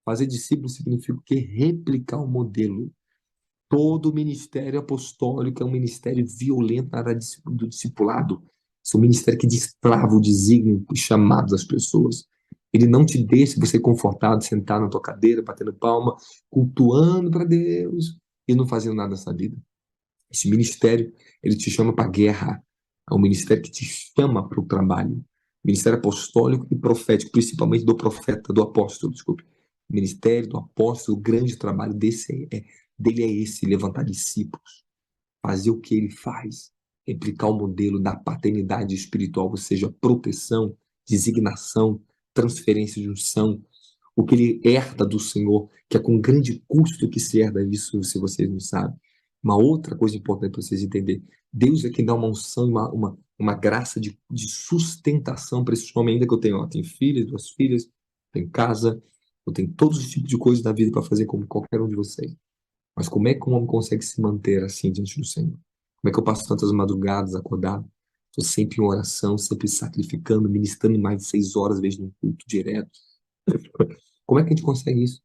Fazer discípulo significa o quê? Replicar o modelo. Todo ministério apostólico é um ministério violento na área do discipulado. É um ministério que destrava o desígnio, o chamado das pessoas. Ele não te deixa você confortado, sentado na tua cadeira, batendo palma, cultuando para Deus e não fazendo nada nessa vida. Esse ministério, ele te chama para a guerra. É um ministério que te chama para o trabalho. Ministério apostólico e profético, principalmente do profeta, do apóstolo, desculpe. O ministério do apóstolo, o grande trabalho dele é esse, levantar discípulos, fazer o que ele faz, replicar o modelo da paternidade espiritual, ou seja, proteção, designação, transferência de unção, o que ele herda do Senhor, que é com grande custo que se herda isso, se vocês não sabem. Uma outra coisa importante para vocês entenderem, Deus é quem dá uma unção, uma graça de sustentação para esse homem, ainda que eu tenho, tenho filhos, duas filhas, tenho casa, eu tenho todos os tipos de coisas da vida para fazer como qualquer um de vocês. Mas como é que um homem consegue se manter assim diante do Senhor? Como é que eu passo tantas madrugadas acordado? Estou sempre em oração, sempre sacrificando, ministrando mais de 6 horas, às vezes num culto direto. Como é que a gente consegue isso?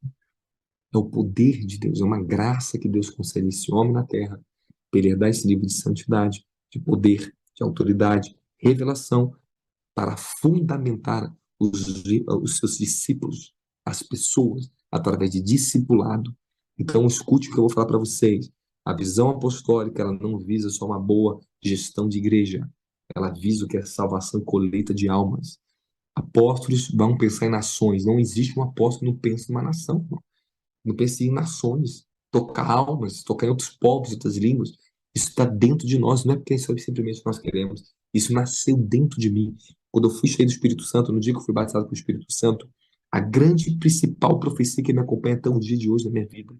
É o poder de Deus, é uma graça que Deus concede a esse homem na terra, para ele herdar esse nível de santidade, de poder, de autoridade, revelação, para fundamentar os seus discípulos, as pessoas, através de discipulado. Então, escute o que eu vou falar para vocês. A visão apostólica, ela não visa só uma boa gestão de igreja. Ela visa o que é salvação e colheita de almas. Apóstolos vão pensar em nações. Não existe um apóstolo que não pensa em uma nação. Não pense em nações. tocar almas, tocar em outros povos, outras línguas. Isso está dentro de nós, não é porque isso é simplesmente nós queremos. Isso nasceu dentro de mim. Quando eu fui cheio do Espírito Santo, no dia que eu fui batizado com o Espírito Santo, a grande e principal profecia que me acompanha até o dia de hoje na minha vida,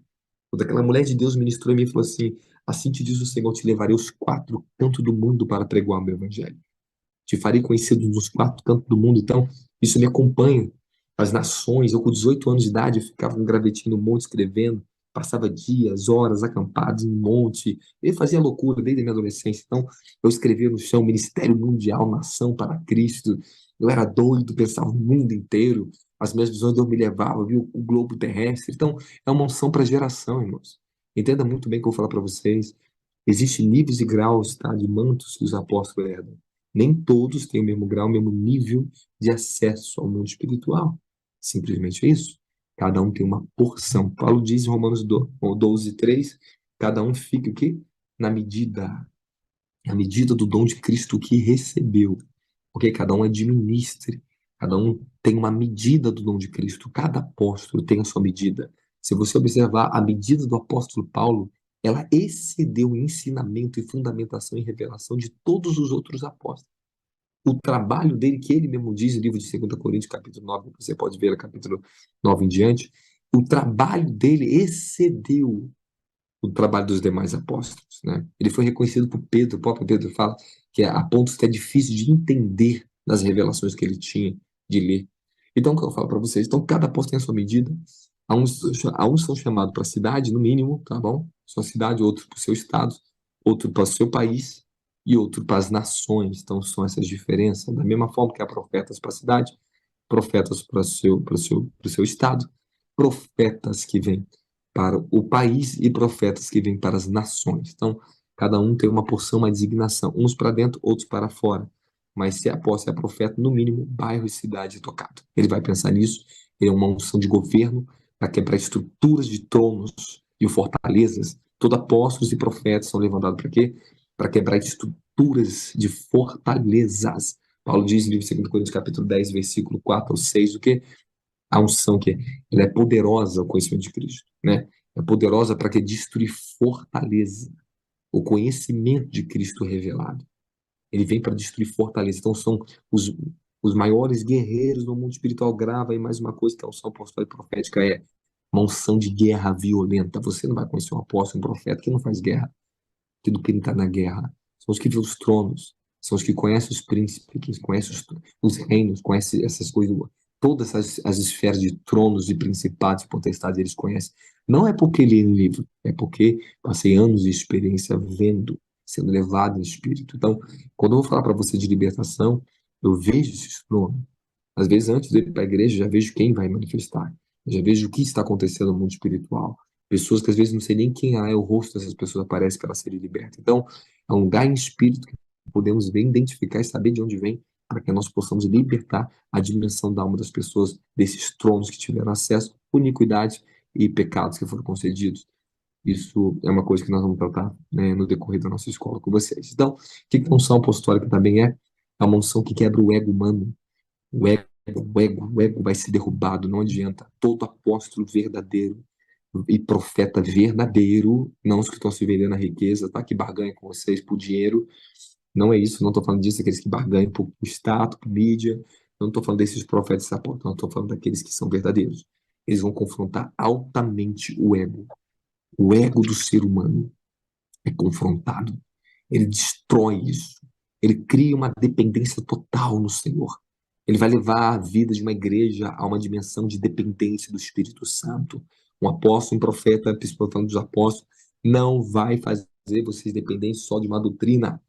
quando aquela mulher de Deus ministrou em mim e falou assim: assim te diz o Senhor, te levarei aos quatro cantos do mundo para pregoar o meu evangelho. Te farei conhecido nos quatro cantos do mundo. Então, isso me acompanha. As nações, eu com 18 anos de idade, eu ficava um gravetinho no monte escrevendo, passava dias, horas acampados em um monte, eu fazia loucura desde a minha adolescência. Então, eu escrevia no chão, Ministério Mundial, Nação para Cristo. Eu era doido, pensava no mundo inteiro. As minhas visões de Deus me levavam, viu o globo terrestre. Então, é uma unção para geração, irmãos. Entenda muito bem o que eu vou falar para vocês. Existem níveis e graus, tá, de mantos que os apóstolos herdam. Nem todos têm o mesmo grau, o mesmo nível de acesso ao mundo espiritual. Simplesmente isso. Cada um tem uma porção. Paulo diz em Romanos 12:3, cada um fica o quê? Na medida do dom de Cristo que recebeu. Porque cada um administre, cada um tem uma medida do dom de Cristo. Cada apóstolo tem a sua medida. Se você observar a medida do apóstolo Paulo, ela excedeu o ensinamento e fundamentação e revelação de todos os outros apóstolos. O trabalho dele, que ele mesmo diz no livro de 2 Coríntios, capítulo 9, você pode ver no capítulo 9 em diante, o trabalho dele excedeu o trabalho dos demais apóstolos, né? Ele foi reconhecido por Pedro, o próprio Pedro fala que a pontos que é difícil de entender das revelações que ele tinha de ler. Então, o que eu falo para vocês? Então, cada apóstolo tem a sua medida. Uns são chamados para a cidade, no mínimo, tá bom? Sua cidade, outro para o seu estado, outro para o seu país e outro para as nações. Então, são essas diferenças. Da mesma forma que há profetas para a cidade, profetas para o seu estado, profetas que vêm para o país e profetas que vêm para as nações. Então, cada um tem uma porção, uma designação, uns para dentro, outros para fora. Mas se é apóstolo, se é profeta, no mínimo, bairro e cidade é tocado. Ele vai pensar nisso, ele é uma unção de governo para quebrar estruturas de tronos e fortalezas. Todo apóstolos e profetas são levantados para quê? Para quebrar estruturas de fortalezas. Paulo diz no livro de 2 Coríntios, capítulo 10, versículo 4 ao 6, o quê? A unção que ela é poderosa, o conhecimento de Cristo, né? É poderosa para que destruir fortaleza, o conhecimento de Cristo revelado. Ele vem para destruir fortaleza. Então são os maiores guerreiros do mundo espiritual. Grava aí mais uma coisa que a unção apostólica e profética é uma unção de guerra violenta. Você não vai conhecer um apóstolo, um profeta que não faz guerra, que do que ele está na guerra. São os que vê os tronos, são os que conhecem os príncipes, que conhecem os reinos, conhecem essas coisas, todas as esferas de tronos, de principados e potestades eles conhecem. Não é porque lê no livro, é porque passei anos de experiência vendo, sendo levado em espírito. Então, quando eu vou falar para você de libertação, eu vejo esses tronos. Às vezes, antes de ir para a igreja, já vejo quem vai manifestar. Já vejo o que está acontecendo no mundo espiritual. Pessoas que às vezes não sei nem quem é o rosto dessas pessoas, aparece para serem libertas. Então, é um lugar em espírito que podemos ver, identificar e saber de onde vem, para que nós possamos libertar a dimensão da alma das pessoas desses tronos que tiveram acesso por iniquidades e pecados que foram concedidos. Isso é uma coisa que nós vamos tratar, né, no decorrer da nossa escola com vocês. Então, o que a unção apostólica também é? É uma unção que quebra o ego humano. O ego vai ser derrubado, não adianta. Todo apóstolo verdadeiro e profeta verdadeiro, não os que estão se vendendo a riqueza, tá? Que barganham com vocês por dinheiro. Não é isso, não estou falando disso, aqueles que barganham por status, por mídia. Não estou falando desses profetas apóstolos, não estou falando daqueles que são verdadeiros. Eles vão confrontar altamente o ego. O ego do ser humano é confrontado. Ele destrói isso. Ele cria uma dependência total no Senhor. Ele vai levar a vida de uma igreja a uma dimensão de dependência do Espírito Santo. Um apóstolo, um profeta, principalmente falando dos apóstolos, não vai fazer vocês dependentes só de uma doutrina.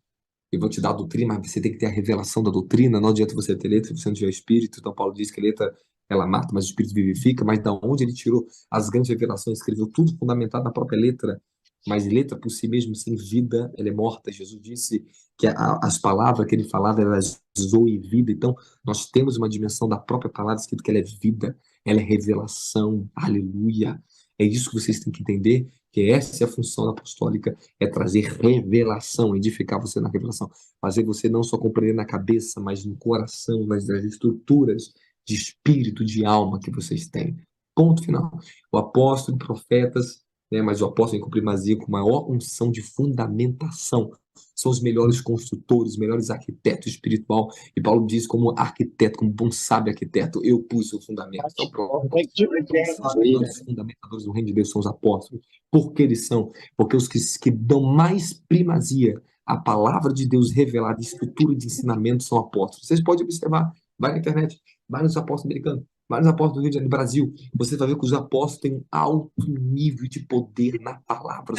Eu vou te dar a doutrina, mas você tem que ter a revelação da doutrina. Não adianta você ter letra se você não tiver espírito. Então, Paulo diz que a letra ela mata, mas o espírito vivifica. Mas da onde ele tirou as grandes revelações? Escreveu tudo fundamentado na própria letra. Mas letra por si mesmo, sem vida, ela é morta. Jesus disse que as palavras que ele falava eram zoe e vida. Então, nós temos uma dimensão da própria palavra escrito que ela é vida, ela é revelação. Aleluia. É isso que vocês têm que entender, que essa é a função apostólica, é trazer revelação, edificar você na revelação, fazer você não só compreender na cabeça, mas no coração, nas estruturas de espírito, de alma que vocês têm. Ponto final. O apóstolo, profetas, né? Mas o apóstolo vem com primazia, com maior unção de fundamentação. São os melhores construtores, os melhores arquitetos espiritual. E Paulo diz, como arquiteto, como bom sábio arquiteto, eu pus o fundamento. Então, pronto. Então, os melhores fundamentadores do reino de Deus são os apóstolos. Por que eles são? Porque os que dão mais primazia à palavra de Deus revelada, estrutura de ensinamento, são apóstolos. Vocês podem observar, vai na internet, vai nos apóstolos americanos, vai nos apóstolos do Rio de Janeiro, do Brasil. Você vai ver que os apóstolos têm um alto nível de poder na palavra.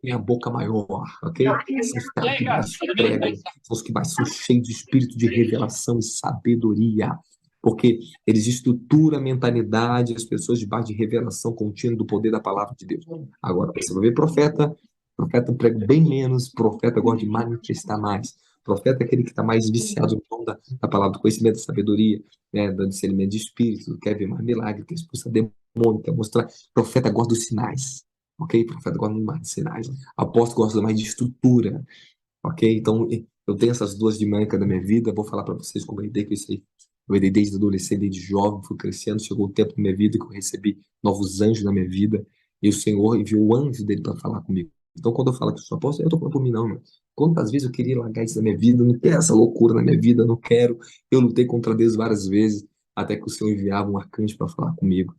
Tem a boca maior, ok? São os caras que mais pregam, são os que mais são cheios de espírito de revelação e sabedoria, porque eles estruturam a mentalidade, as pessoas debaixo de revelação contínua do poder da palavra de Deus. Agora, você vai ver profeta prega bem menos, profeta gosta de manifestar mais. Profeta é aquele que está mais viciado no dom da palavra, do conhecimento, da sabedoria, né, do discernimento de espírito, quer ver mais milagre, quer expulsar demônio, quer mostrar. Profeta gosta dos sinais. Ok? Profeta gosta mais de sinais. Apóstolo gosta mais de estrutura. Ok? Então, eu tenho essas duas dinâmicas da minha vida. Vou falar para vocês como eu lidei com isso aí. Eu lidei desde adolescente, desde jovem, fui crescendo. Chegou o tempo da minha vida que eu recebi novos anjos na minha vida. E o Senhor enviou o anjo dele para falar comigo. Então, quando eu falo que eu sou apóstolo, eu estou falando por mim, não, mano. Quantas vezes eu queria largar isso da minha vida? Eu não quero essa loucura na minha vida, eu não quero. Eu lutei contra Deus várias vezes, até que o Senhor enviava um arcanjo para falar comigo.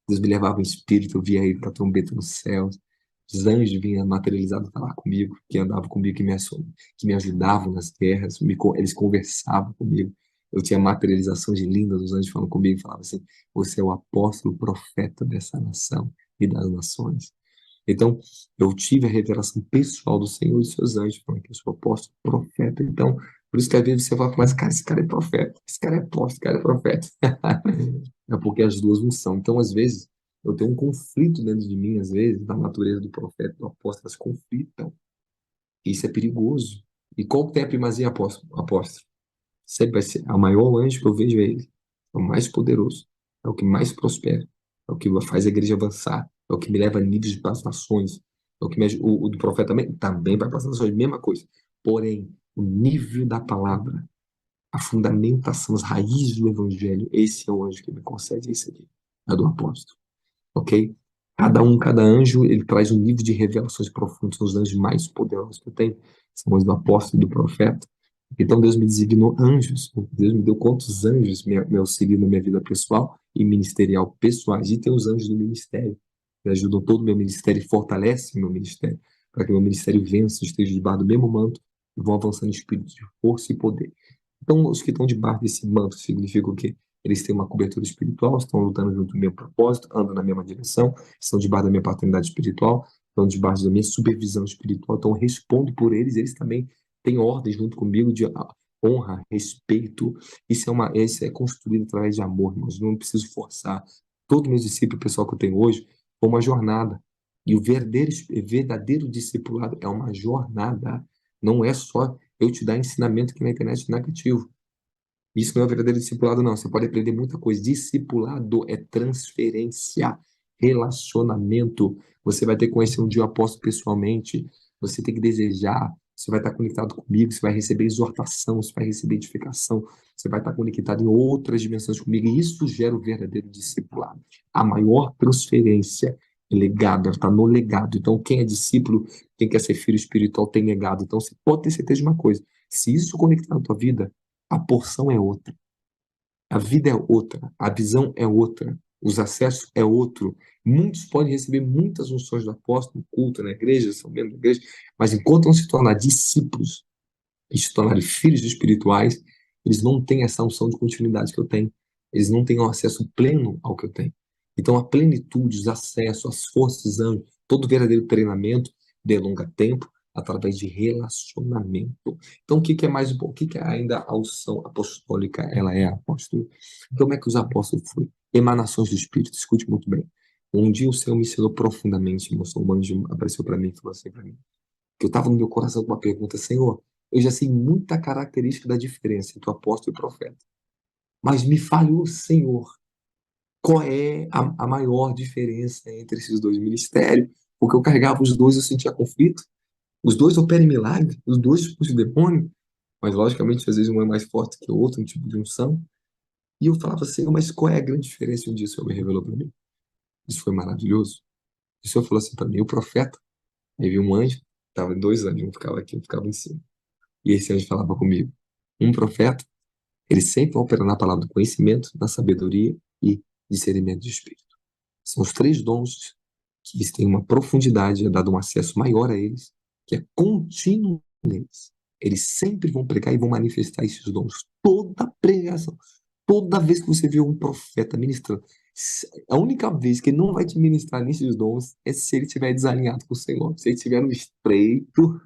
Deus me levava em espírito, eu via ele com a trombeta nos céus. Os anjos vinham materializados falar comigo, que andavam comigo, que me ajudavam nas guerras, eles conversavam comigo. Eu tinha materializações lindas dos anjos falando comigo, falavam assim: você é o apóstolo profeta dessa nação e das nações. Então, eu tive a revelação pessoal do Senhor e dos seus anjos, falando que eu sou apóstolo profeta. Então, por isso que às vezes você fala, mas cara, esse cara é profeta, esse cara é apóstolo, esse cara é profeta. É porque as duas não são. Então, às vezes, eu tenho um conflito dentro de mim, às vezes, da natureza do profeta e do apóstolo, elas conflitam. Isso é perigoso. E qual que tem a primazia, apóstolo? Apóstolo. Sempre vai ser. O maior anjo que eu vejo é ele. É o mais poderoso. É o que mais prospera. É o que faz a igreja avançar. É o que me leva a níveis das nações. É o que o do profeta também vai para as nações. Mesma coisa. Porém, o nível da palavra, a fundamentação, as raízes do evangelho, esse é o anjo que me concede isso aqui. É do apóstolo. Ok? Cada anjo, ele traz um nível de revelações profundas. São os anjos mais poderosos que eu tenho. São os do apóstolo e do profeta. Então Deus me designou anjos. Deus me deu quantos anjos me auxiliam na minha vida pessoal e ministerial pessoais. E tem os anjos do ministério, que ajudam todo o meu ministério e fortalecem o meu ministério, para que o meu ministério vença, esteja debaixo do mesmo manto e vão avançando em espírito de força e poder. Então, os que estão debaixo desse manto significa o quê? Eles têm uma cobertura espiritual, estão lutando junto do meu propósito, andam na mesma direção, estão debaixo da minha paternidade espiritual, estão debaixo da minha supervisão espiritual, então eu respondo por eles, eles também têm ordem junto comigo de honra, respeito. Isso é construído através de amor, irmãos. Não preciso forçar. Todo meu discípulo, pessoal que eu tenho hoje, foi uma jornada. E o verdadeiro discipulado é uma jornada. Não é só eu te dar ensinamento aqui na internet negativo. Isso não é verdadeiro discipulado, não. Você pode aprender muita coisa. Discipulado é transferência, relacionamento. Você vai ter que conhecer um dia o apóstolo pessoalmente. Você tem que desejar. Você vai estar conectado comigo. Você vai receber exortação. Você vai receber edificação. Você vai estar conectado em outras dimensões comigo. E isso gera o verdadeiro discipulado. A maior transferência é legado. Ela está no legado. Então, quem é discípulo, quem quer ser filho espiritual, tem legado. Então, você pode ter certeza de uma coisa. Se isso conectar na tua vida, a porção é outra, a vida é outra, a visão é outra, os acessos é outro. Muitos podem receber muitas unções do apóstolo, culto na igreja, são membros da igreja, mas enquanto não se tornar discípulos e se tornarem filhos espirituais, eles não têm essa unção de continuidade que eu tenho. Eles não têm o acesso pleno ao que eu tenho. Então, a plenitude, os acessos, as forças, anjos, todo verdadeiro treinamento delonga tempo através de relacionamento. Então, o que que é mais bom? O que que é ainda a unção apostólica? Ela é apóstolo. Como é que os apóstolos foram? Emanações do Espírito. Escute muito bem. Um dia o Senhor me ensinou profundamente, meu um anjo apareceu para mim e falou assim para mim, que eu estava no meu coração com uma pergunta: Senhor, eu já sei muita característica da diferença entre o apóstolo e o profeta, mas me falhou, Senhor, qual é a maior diferença entre esses dois ministérios? Porque eu carregava os dois, eu sentia conflito. Os dois operam em milagre, os dois expulsam o demônio, mas logicamente às vezes um é mais forte que o outro, um tipo de unção. E eu falava, Senhor, mas qual é a grande diferença? Um dia o Senhor me revelou para mim. Isso foi maravilhoso. O Senhor falou assim para mim, o profeta, aí viu um anjo, estava em dois anjos, um ficava aqui, um ficava em cima. E esse anjo falava comigo. Um profeta, ele sempre vai operar na palavra do conhecimento, da sabedoria e discernimento de espírito. São os três dons que eles têm uma profundidade, é dado um acesso maior a eles, que é contínuo neles. Eles sempre vão pregar e vão manifestar esses dons. Toda pregação, toda vez que você vê um profeta ministrando, a única vez que ele não vai te ministrar nesses dons é se ele estiver desalinhado com o Senhor. Se ele estiver no estreito,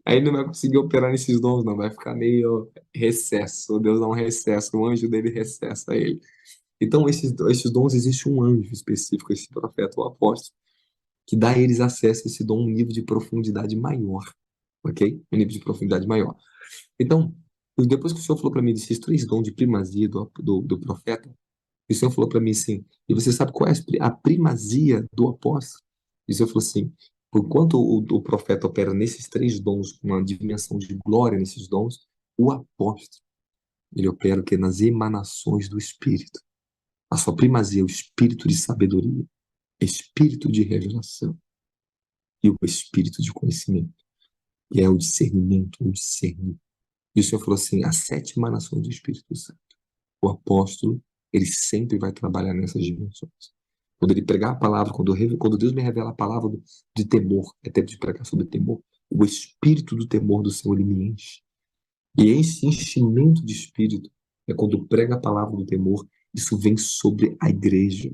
aí ele não vai conseguir operar nesses dons, não. Vai ficar meio recesso. Deus dá um recesso, o anjo dele recessa ele. Então, esses dons, existe um anjo específico, esse profeta, o apóstolo, que dá a eles acesso a esse dom, um nível de profundidade maior, ok? Um nível de profundidade maior. Então, depois que o Senhor falou para mim desses três dons de primazia do profeta, o Senhor falou para mim assim, e você sabe qual é a primazia do apóstolo? E o Senhor falou assim, enquanto o profeta opera nesses três dons, com uma dimensão de glória nesses dons, o apóstolo, ele opera o que? Nas emanações do Espírito. A sua primazia é o espírito de sabedoria, espírito de revelação e o espírito de conhecimento. E é o discernimento, o discernir. E o Senhor falou assim, as sete emanações do Espírito Santo. O apóstolo, ele sempre vai trabalhar nessas dimensões. Quando ele pregar a palavra, quando Deus me revela a palavra de temor, é tempo de pregar sobre temor, o espírito do temor do Senhor, ele me enche. E esse enchimento de espírito é quando prega a palavra do temor, isso vem sobre a igreja.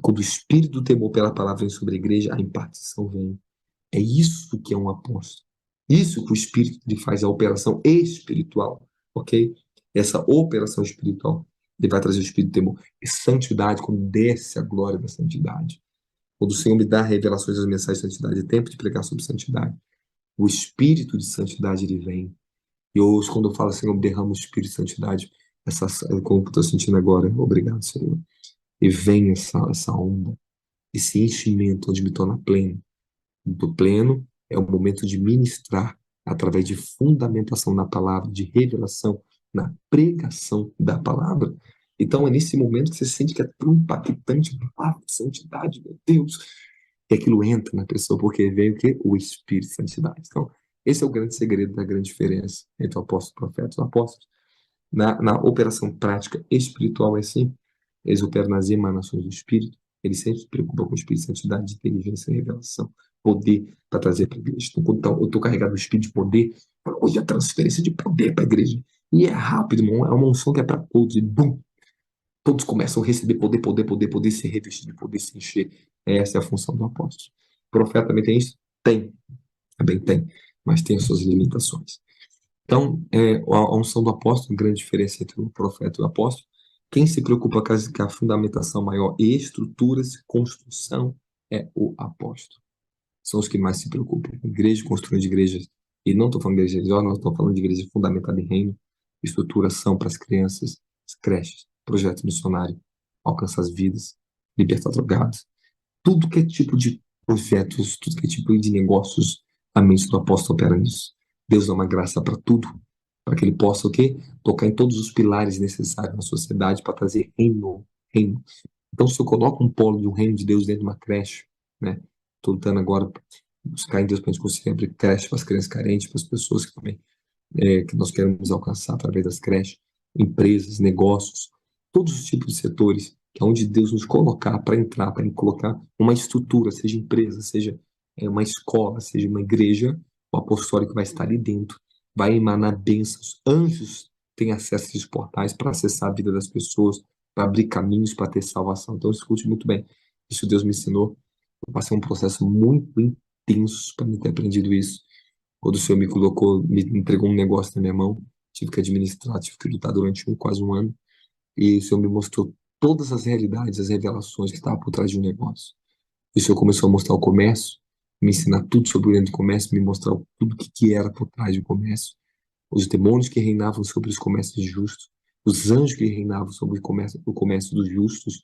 Quando o espírito do temor pela palavra vem sobre a igreja, a impartição vem. É isso que é um apóstolo. Isso que o espírito lhe faz, a operação espiritual, ok? Essa operação espiritual, ele vai trazer o espírito do temor. E santidade, quando desce a glória da santidade. Quando o Senhor me dá revelações das mensagens de santidade, é tempo de pregar sobre santidade. O espírito de santidade, ele vem. E hoje, quando eu falo, Senhor, derrama o espírito de santidade, como eu estou sentindo agora, obrigado, Senhor. E vem essa onda, esse enchimento onde me torna pleno. Do pleno é o momento de ministrar através de fundamentação na palavra, de revelação, na pregação da palavra. Então é nesse momento que você sente que é tão impactante, santidade, meu Deus, e aquilo entra na pessoa, porque veio o quê? O Espírito de Santidade. Então, esse é o grande segredo da grande diferença entre o apóstolo e o profeta. Os apóstolos, na operação prática espiritual, é assim, eles operam nas emanações do Espírito, eles sempre se preocupam com o Espírito de Santidade, de inteligência e revelação, poder para trazer para a igreja. Então, eu estou carregado do Espírito de poder, hoje a transferência de poder para a igreja. E é rápido, irmão, é uma unção que é para todos, e bum, todos começam a receber poder, poder, poder, poder, se revestir de poder, se encher. Essa é a função do apóstolo. O profeta também tem isso? Tem, também tem, mas tem as suas limitações. Então, a unção do apóstolo, grande diferença entre o profeta e o apóstolo. Quem se preocupa com a fundamentação maior e estruturas, construção, é o apóstolo. São os que mais se preocupam. Igreja, construindo igrejas, e não estou falando de igreja religiosa, nós estamos falando de igreja fundamentada em reino, estruturação para as crianças, as creches, projeto missionário, alcançar as vidas, libertar drogados, tudo que é tipo de projetos, tudo que é tipo de negócios, a mente do apóstolo opera nisso. Deus dá uma graça para tudo, para que ele possa o quê? Tocar em todos os pilares necessários na sociedade para trazer reino, reino. Então, se eu coloco um polo de um reino de Deus dentro de uma creche, né? Estou lutando agora para buscar em Deus para a gente conseguir abrir creche para as crianças carentes, para as pessoas que também que nós queremos alcançar através das creches, empresas, negócios, todos os tipos de setores, que é onde Deus nos colocar para entrar, para colocar uma estrutura, seja empresa, seja uma escola, seja uma igreja, o apostólico vai estar ali dentro, vai emanar bênçãos, anjos têm acesso a esses portais para acessar a vida das pessoas, para abrir caminhos para ter salvação. Então, escute muito bem, isso Deus me ensinou, eu passei um processo muito intenso para me ter aprendido isso, quando o Senhor me colocou, me entregou um negócio na minha mão, tive que administrar, tive que lutar durante quase um ano, e o Senhor me mostrou todas as realidades, as revelações que estavam por trás de um negócio. E o Senhor começou a mostrar o comércio, me ensinar tudo sobre o dentro do comércio, me mostrar tudo que era por trás do comércio, os demônios que reinavam sobre os comércios justos, os anjos que reinavam sobre o comércio dos justos.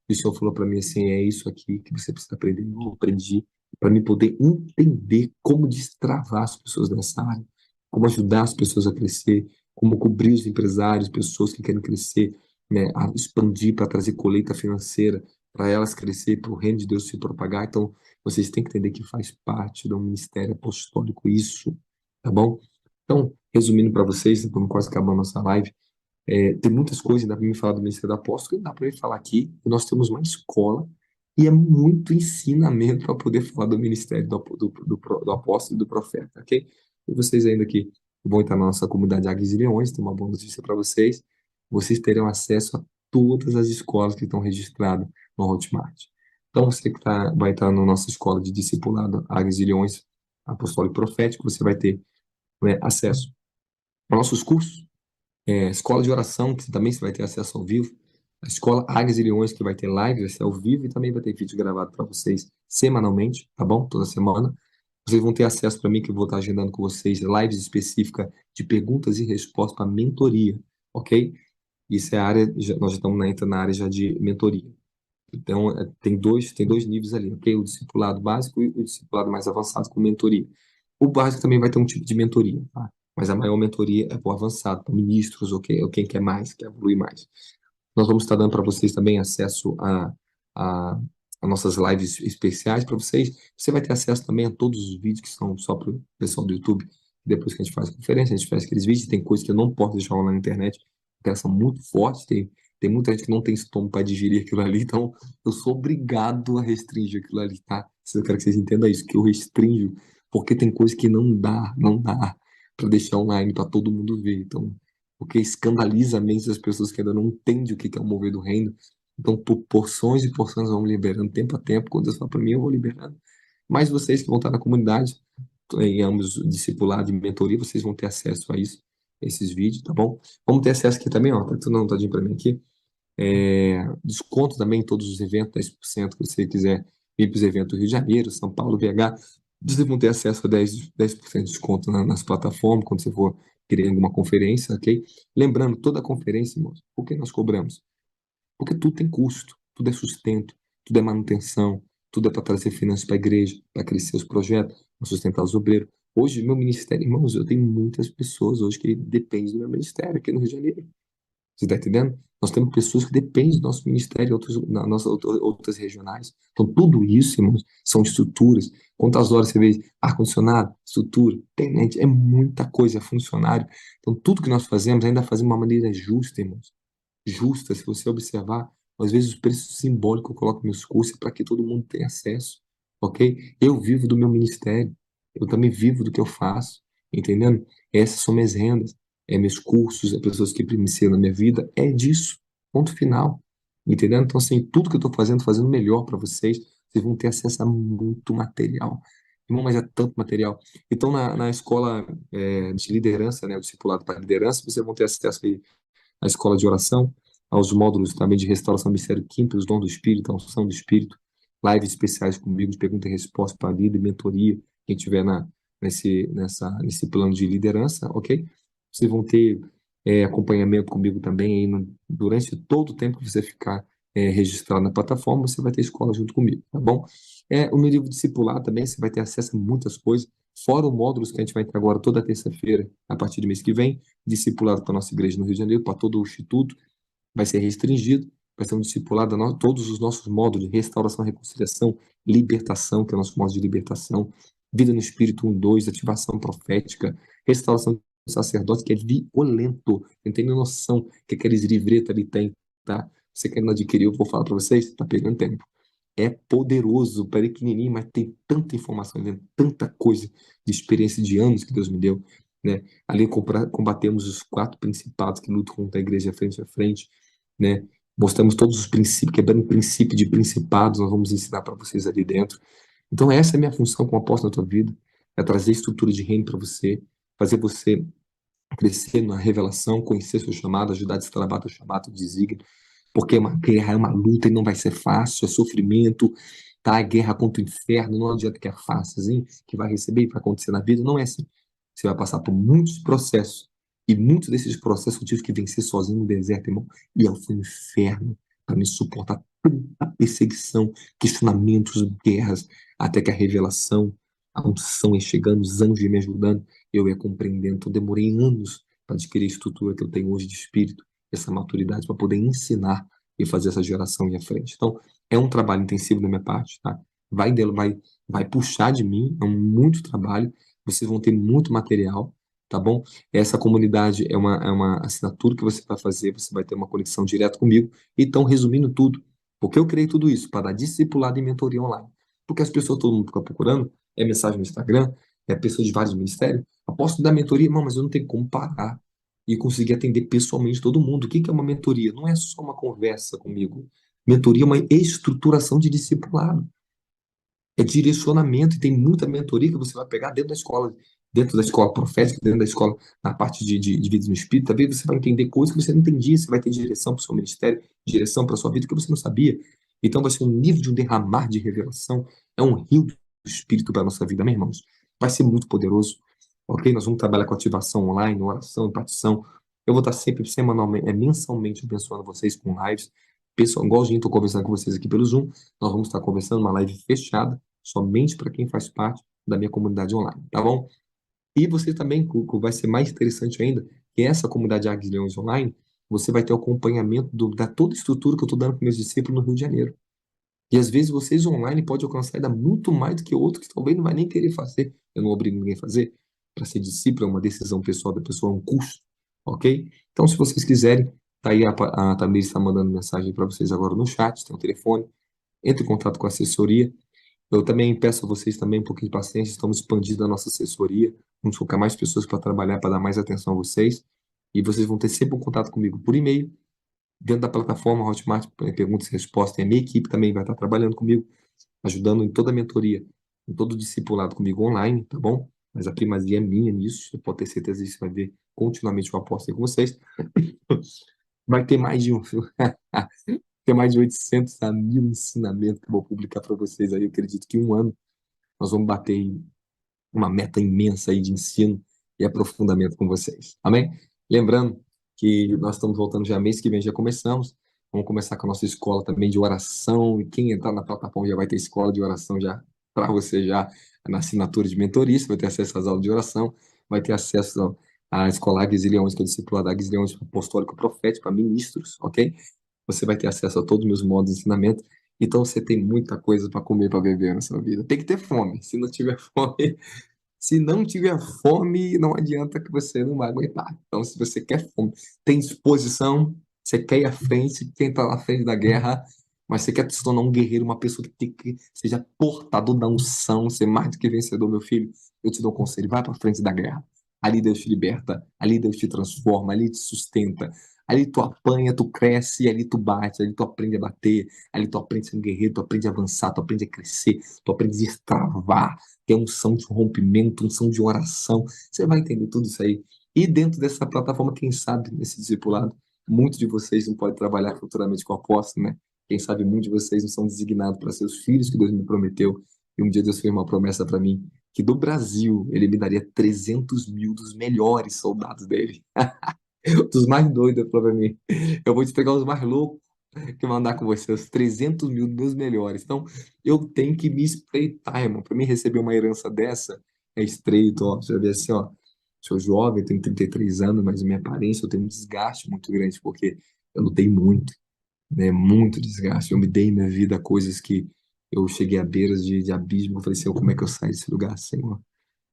E o Senhor falou para mim assim, é isso aqui que você precisa aprender. Eu aprendi para mim poder entender como destravar as pessoas nessa área, como ajudar as pessoas a crescer, como cobrir os empresários, pessoas que querem crescer, né, a expandir para trazer colheita financeira, para elas crescer, para o reino de Deus se propagar. Então, vocês têm que entender que faz parte do ministério apostólico isso, tá bom? Então, resumindo para vocês, estamos quase acabando a nossa live. Tem muitas coisas, dá para me falar do Ministério do Apóstolo, dá para me falar aqui, que nós temos uma escola e é muito ensinamento para poder falar do Ministério do Apóstolo e do Profeta, ok? E vocês ainda que vão entrar na nossa comunidade Águias e Leões, tem uma boa notícia para vocês, vocês terão acesso a todas as escolas que estão registradas no Hotmart. Então, você que vai estar na nossa escola de discipulado Águias e Leões Apostólico e Profético, você vai ter, né, acesso aos nossos cursos, escola de oração, que também você vai ter acesso ao vivo. A escola Águias e Leões, que vai ter live, vai ser ao vivo e também vai ter vídeo gravado para vocês semanalmente, tá bom? Toda semana. Vocês vão ter acesso para mim, que eu vou estar agendando com vocês lives específicas de perguntas e respostas para mentoria, ok? Isso é a área, nós já estamos entrando na área já de mentoria. Então, tem dois níveis ali, ok? O discipulado básico e o discipulado mais avançado com mentoria. O básico também vai ter um tipo de mentoria, tá? Mas a maior mentoria é para o avançado, para ministros, ok? Ou quem quer mais, quer evoluir mais. Nós vamos estar dando para vocês também acesso a, a nossas lives especiais para vocês. Você vai ter acesso também a todos os vídeos que são só para o pessoal do YouTube. Depois que a gente faz a conferência, a gente faz aqueles vídeos. Tem coisas que eu não posso deixar lá na internet, porque elas são muito fortes. Tem muita gente que não tem estômago para digerir aquilo ali, então eu sou obrigado a restringir aquilo ali, tá? Eu quero que vocês entendam isso, que eu restringo, porque tem coisas que não dá para deixar online para todo mundo ver. Então, porque escandaliza a mente das pessoas que ainda não entendem o que é o mover do reino. Então, por porções e porções, vamos liberando tempo a tempo. Quando Deus fala para mim, eu vou liberando. Mas vocês que vão estar na comunidade, em ambos discipulado e mentoria, vocês vão ter acesso a isso, esses vídeos, tá bom? Vamos ter acesso aqui também, ó, tá tudo anotadinho para mim aqui. Desconto também em todos os eventos, 10% que você quiser ir para os eventos do Rio de Janeiro, São Paulo, BH. Vocês vão ter acesso a 10% de desconto nas plataformas, quando você for querer alguma conferência, ok? Lembrando, toda conferência, irmãos, por que nós cobramos? Porque tudo tem custo, tudo é sustento, tudo é manutenção, tudo é para trazer finanças para a igreja, para crescer os projetos, para sustentar os obreiros. Hoje, meu ministério, irmãos, eu tenho muitas pessoas hoje que dependem do meu ministério aqui no Rio de Janeiro. Você está entendendo? Nós temos pessoas que dependem do nosso ministério, na nossas outras regionais. Então, tudo isso, irmãos, são estruturas. Quantas horas você vê ar-condicionado, estrutura, tenente, é muita coisa, é funcionário. Então, tudo que nós fazemos, ainda fazemos de uma maneira justa, irmãos. Justa, se você observar, às vezes o preço simbólico que eu coloco nos meus cursos é para que todo mundo tenha acesso, ok? Eu vivo do meu ministério, eu também vivo do que eu faço, entendendo? Essas são minhas rendas, meus cursos, pessoas que iniciam na minha vida, é disso, ponto final, entendendo? Então, assim, tudo que eu estou fazendo melhor para vocês, vocês vão ter acesso a muito material. Irmão, mas é tanto material. Então, na escola de liderança, né, o discipulado para liderança, vocês vão ter acesso aí à escola de oração, aos módulos também de restauração do Ministério Quinto, os dons do Espírito, a unção do Espírito, lives especiais comigo, de pergunta e resposta para líder, mentoria, quem tiver nesse plano de liderança, ok? Vocês vão ter acompanhamento comigo também aí durante todo o tempo que você ficar registrado na plataforma, você vai ter escola junto comigo, tá bom? O meu livro discipular também, você vai ter acesso a muitas coisas, fora os módulos que a gente vai ter agora toda terça-feira, a partir do mês que vem, discipulado para a nossa igreja no Rio de Janeiro, para todo o instituto, vai ser restringido, vai ser um discipulado a todos os nossos módulos de restauração, reconciliação, libertação, que é o nosso módulo de libertação, vida no Espírito 1, 2, ativação profética, restauração do sacerdote, que é violento, não tem nem noção que aqueles livretos ali tem, tá? Você querendo adquirir, eu vou falar para vocês, tá pegando tempo. É poderoso, pequenininho, mas tem tanta informação dentro, tanta coisa de experiência de anos que Deus me deu, né? Ali combatemos os 4 principados que lutam contra a igreja frente a frente, né? Mostramos todos os princípios, quebrando o princípio de principados, nós vamos ensinar para vocês ali dentro. Então, essa é a minha função como apóstolo na tua vida, é trazer estrutura de reino para você, fazer você crescer na revelação, conhecer seu chamado, ajudar a destravar teu chamado, teu desígnio, porque é uma guerra, é uma luta e não vai ser fácil, é sofrimento, tá? É guerra contra o inferno, não adianta que é fácil, assim, que vai receber e vai acontecer na vida, não é assim. Você vai passar por muitos processos, e muitos desses processos eu tive que vencer sozinho no deserto, irmão, e eu fui um inferno para me suportar tanta perseguição, questionamentos, guerras, até que a revelação, a unção ia chegando, os anjos iam me ajudando, eu ia compreendendo. Então, demorei anos para adquirir a estrutura que eu tenho hoje de espírito, essa maturidade para poder ensinar e fazer essa geração ir à frente. Então, É um trabalho intensivo da minha parte, tá? Vai puxar de mim, é muito trabalho. Vocês vão ter muito material, tá bom? Essa comunidade é uma assinatura que você vai fazer, você vai ter uma conexão direta comigo. Então, resumindo tudo, porque eu criei tudo isso para dar discipulado e mentoria online. Porque as pessoas, todo mundo fica procurando, é mensagem no Instagram, é pessoa de vários ministérios. Aposto da mentoria, não, mas eu não tenho como parar e conseguir atender pessoalmente todo mundo. O que que é uma mentoria? Não é só uma conversa comigo. Mentoria é uma estruturação de discipulado, é direcionamento, e tem muita mentoria que você vai pegar dentro da escola profética, dentro da escola, na parte de vida no espírito. Talvez você vai entender coisas que você não entendia, você vai ter direção para o seu ministério, direção para a sua vida que você não sabia. Então vai ser um nível de um derramar de revelação, é um rio do espírito para a nossa vida, meus irmãos. Vai ser muito poderoso, ok? Nós vamos trabalhar com ativação online, oração, impartição. Eu vou estar sempre, semanalmente, mensalmente abençoando vocês com lives. Pessoal, igual a gente estou conversando com vocês aqui pelo Zoom, nós vamos estar conversando uma live fechada, somente para quem faz parte da minha comunidade online, tá bom? E você também, Cuco, vai ser mais interessante ainda, que essa comunidade Águias e Leões Online, você vai ter o acompanhamento da toda a estrutura que eu estou dando para meus discípulos no Rio de Janeiro. E às vezes vocês online podem alcançar ainda muito mais do que outros que talvez não vai nem querer fazer. Eu não obrigo ninguém a fazer. Para ser discípulo é uma decisão pessoal da pessoa, é um custo, ok? Então, se vocês quiserem, tá aí a Tamires está mandando mensagem para vocês agora no chat, tem o telefone, entre em contato com a assessoria. Eu também peço a vocês também um pouquinho de paciência, estamos expandindo a nossa assessoria, vamos colocar mais pessoas para trabalhar, para dar mais atenção a vocês, e vocês vão ter sempre um contato comigo por e-mail, dentro da plataforma Hotmart, perguntas e respostas, e a minha equipe também vai estar trabalhando comigo, ajudando em toda a mentoria, em todo o discipulado comigo online, tá bom? Mas a primazia é minha nisso, você pode ter certeza disso, vai ver continuamente o apóstolo com vocês. Vai ter mais de tem mais de 800 a 1.000 ensinamentos que eu vou publicar para vocês aí. Eu acredito que em um ano nós vamos bater uma meta imensa aí de ensino e aprofundamento com vocês. Amém? Lembrando que nós estamos voltando já mês que vem, já começamos. Vamos começar com a nossa escola também de oração. E quem entrar na plataforma já vai ter escola de oração já para você já na assinatura de mentoria. Você vai ter acesso às aulas de oração, vai ter acesso à escola Águias e Leões, que é o discipulado Águias e Leões apostólico profético para ministros, ok? Você vai ter acesso a todos os meus modos de ensinamento. Então você tem muita coisa para comer, para beber na sua vida. Tem que ter fome. Se não tiver fome, se não tiver fome, não adianta que você não vai aguentar. Então, se você quer fome, tem disposição, você quer ir à frente, quem está na frente da guerra, mas você quer se tornar um guerreiro, uma pessoa que, seja portador da unção, ser mais do que vencedor, meu filho, eu te dou um conselho, vai para frente da guerra. Ali Deus te liberta, ali Deus te transforma, ali te sustenta. Ali tu apanha, tu cresce, ali tu bate, ali tu aprende a bater, ali tu aprende a ser um guerreiro, tu aprende a avançar, tu aprende a crescer, tu aprende a destravar, que é unção de rompimento, unção de oração. Você vai entender tudo isso aí. E dentro dessa plataforma, quem sabe, nesse discipulado, muitos de vocês não podem trabalhar futuramente com o apóstolo, né? Quem sabe muitos de vocês não são designados para ser os filhos que Deus me prometeu. E um dia Deus fez uma promessa para mim, que do Brasil ele me daria 300.000 dos melhores soldados dele. Dos mais doidos, ele falou pra mim. Eu vou te pegar os mais loucos que vão andar com você, os 300.000 dos melhores. Então, eu tenho que me espreitar, irmão. Para mim receber uma herança dessa, é estreito, ó. Você vai ver assim, ó. Sou jovem, tenho 33 anos, mas minha aparência eu tenho um desgaste muito grande, porque eu lutei muito, né? Muito desgaste. Eu me dei minha vida a coisas que eu cheguei a beiras de abismo. Eu falei, Senhor, como é que eu saio desse lugar, Senhor?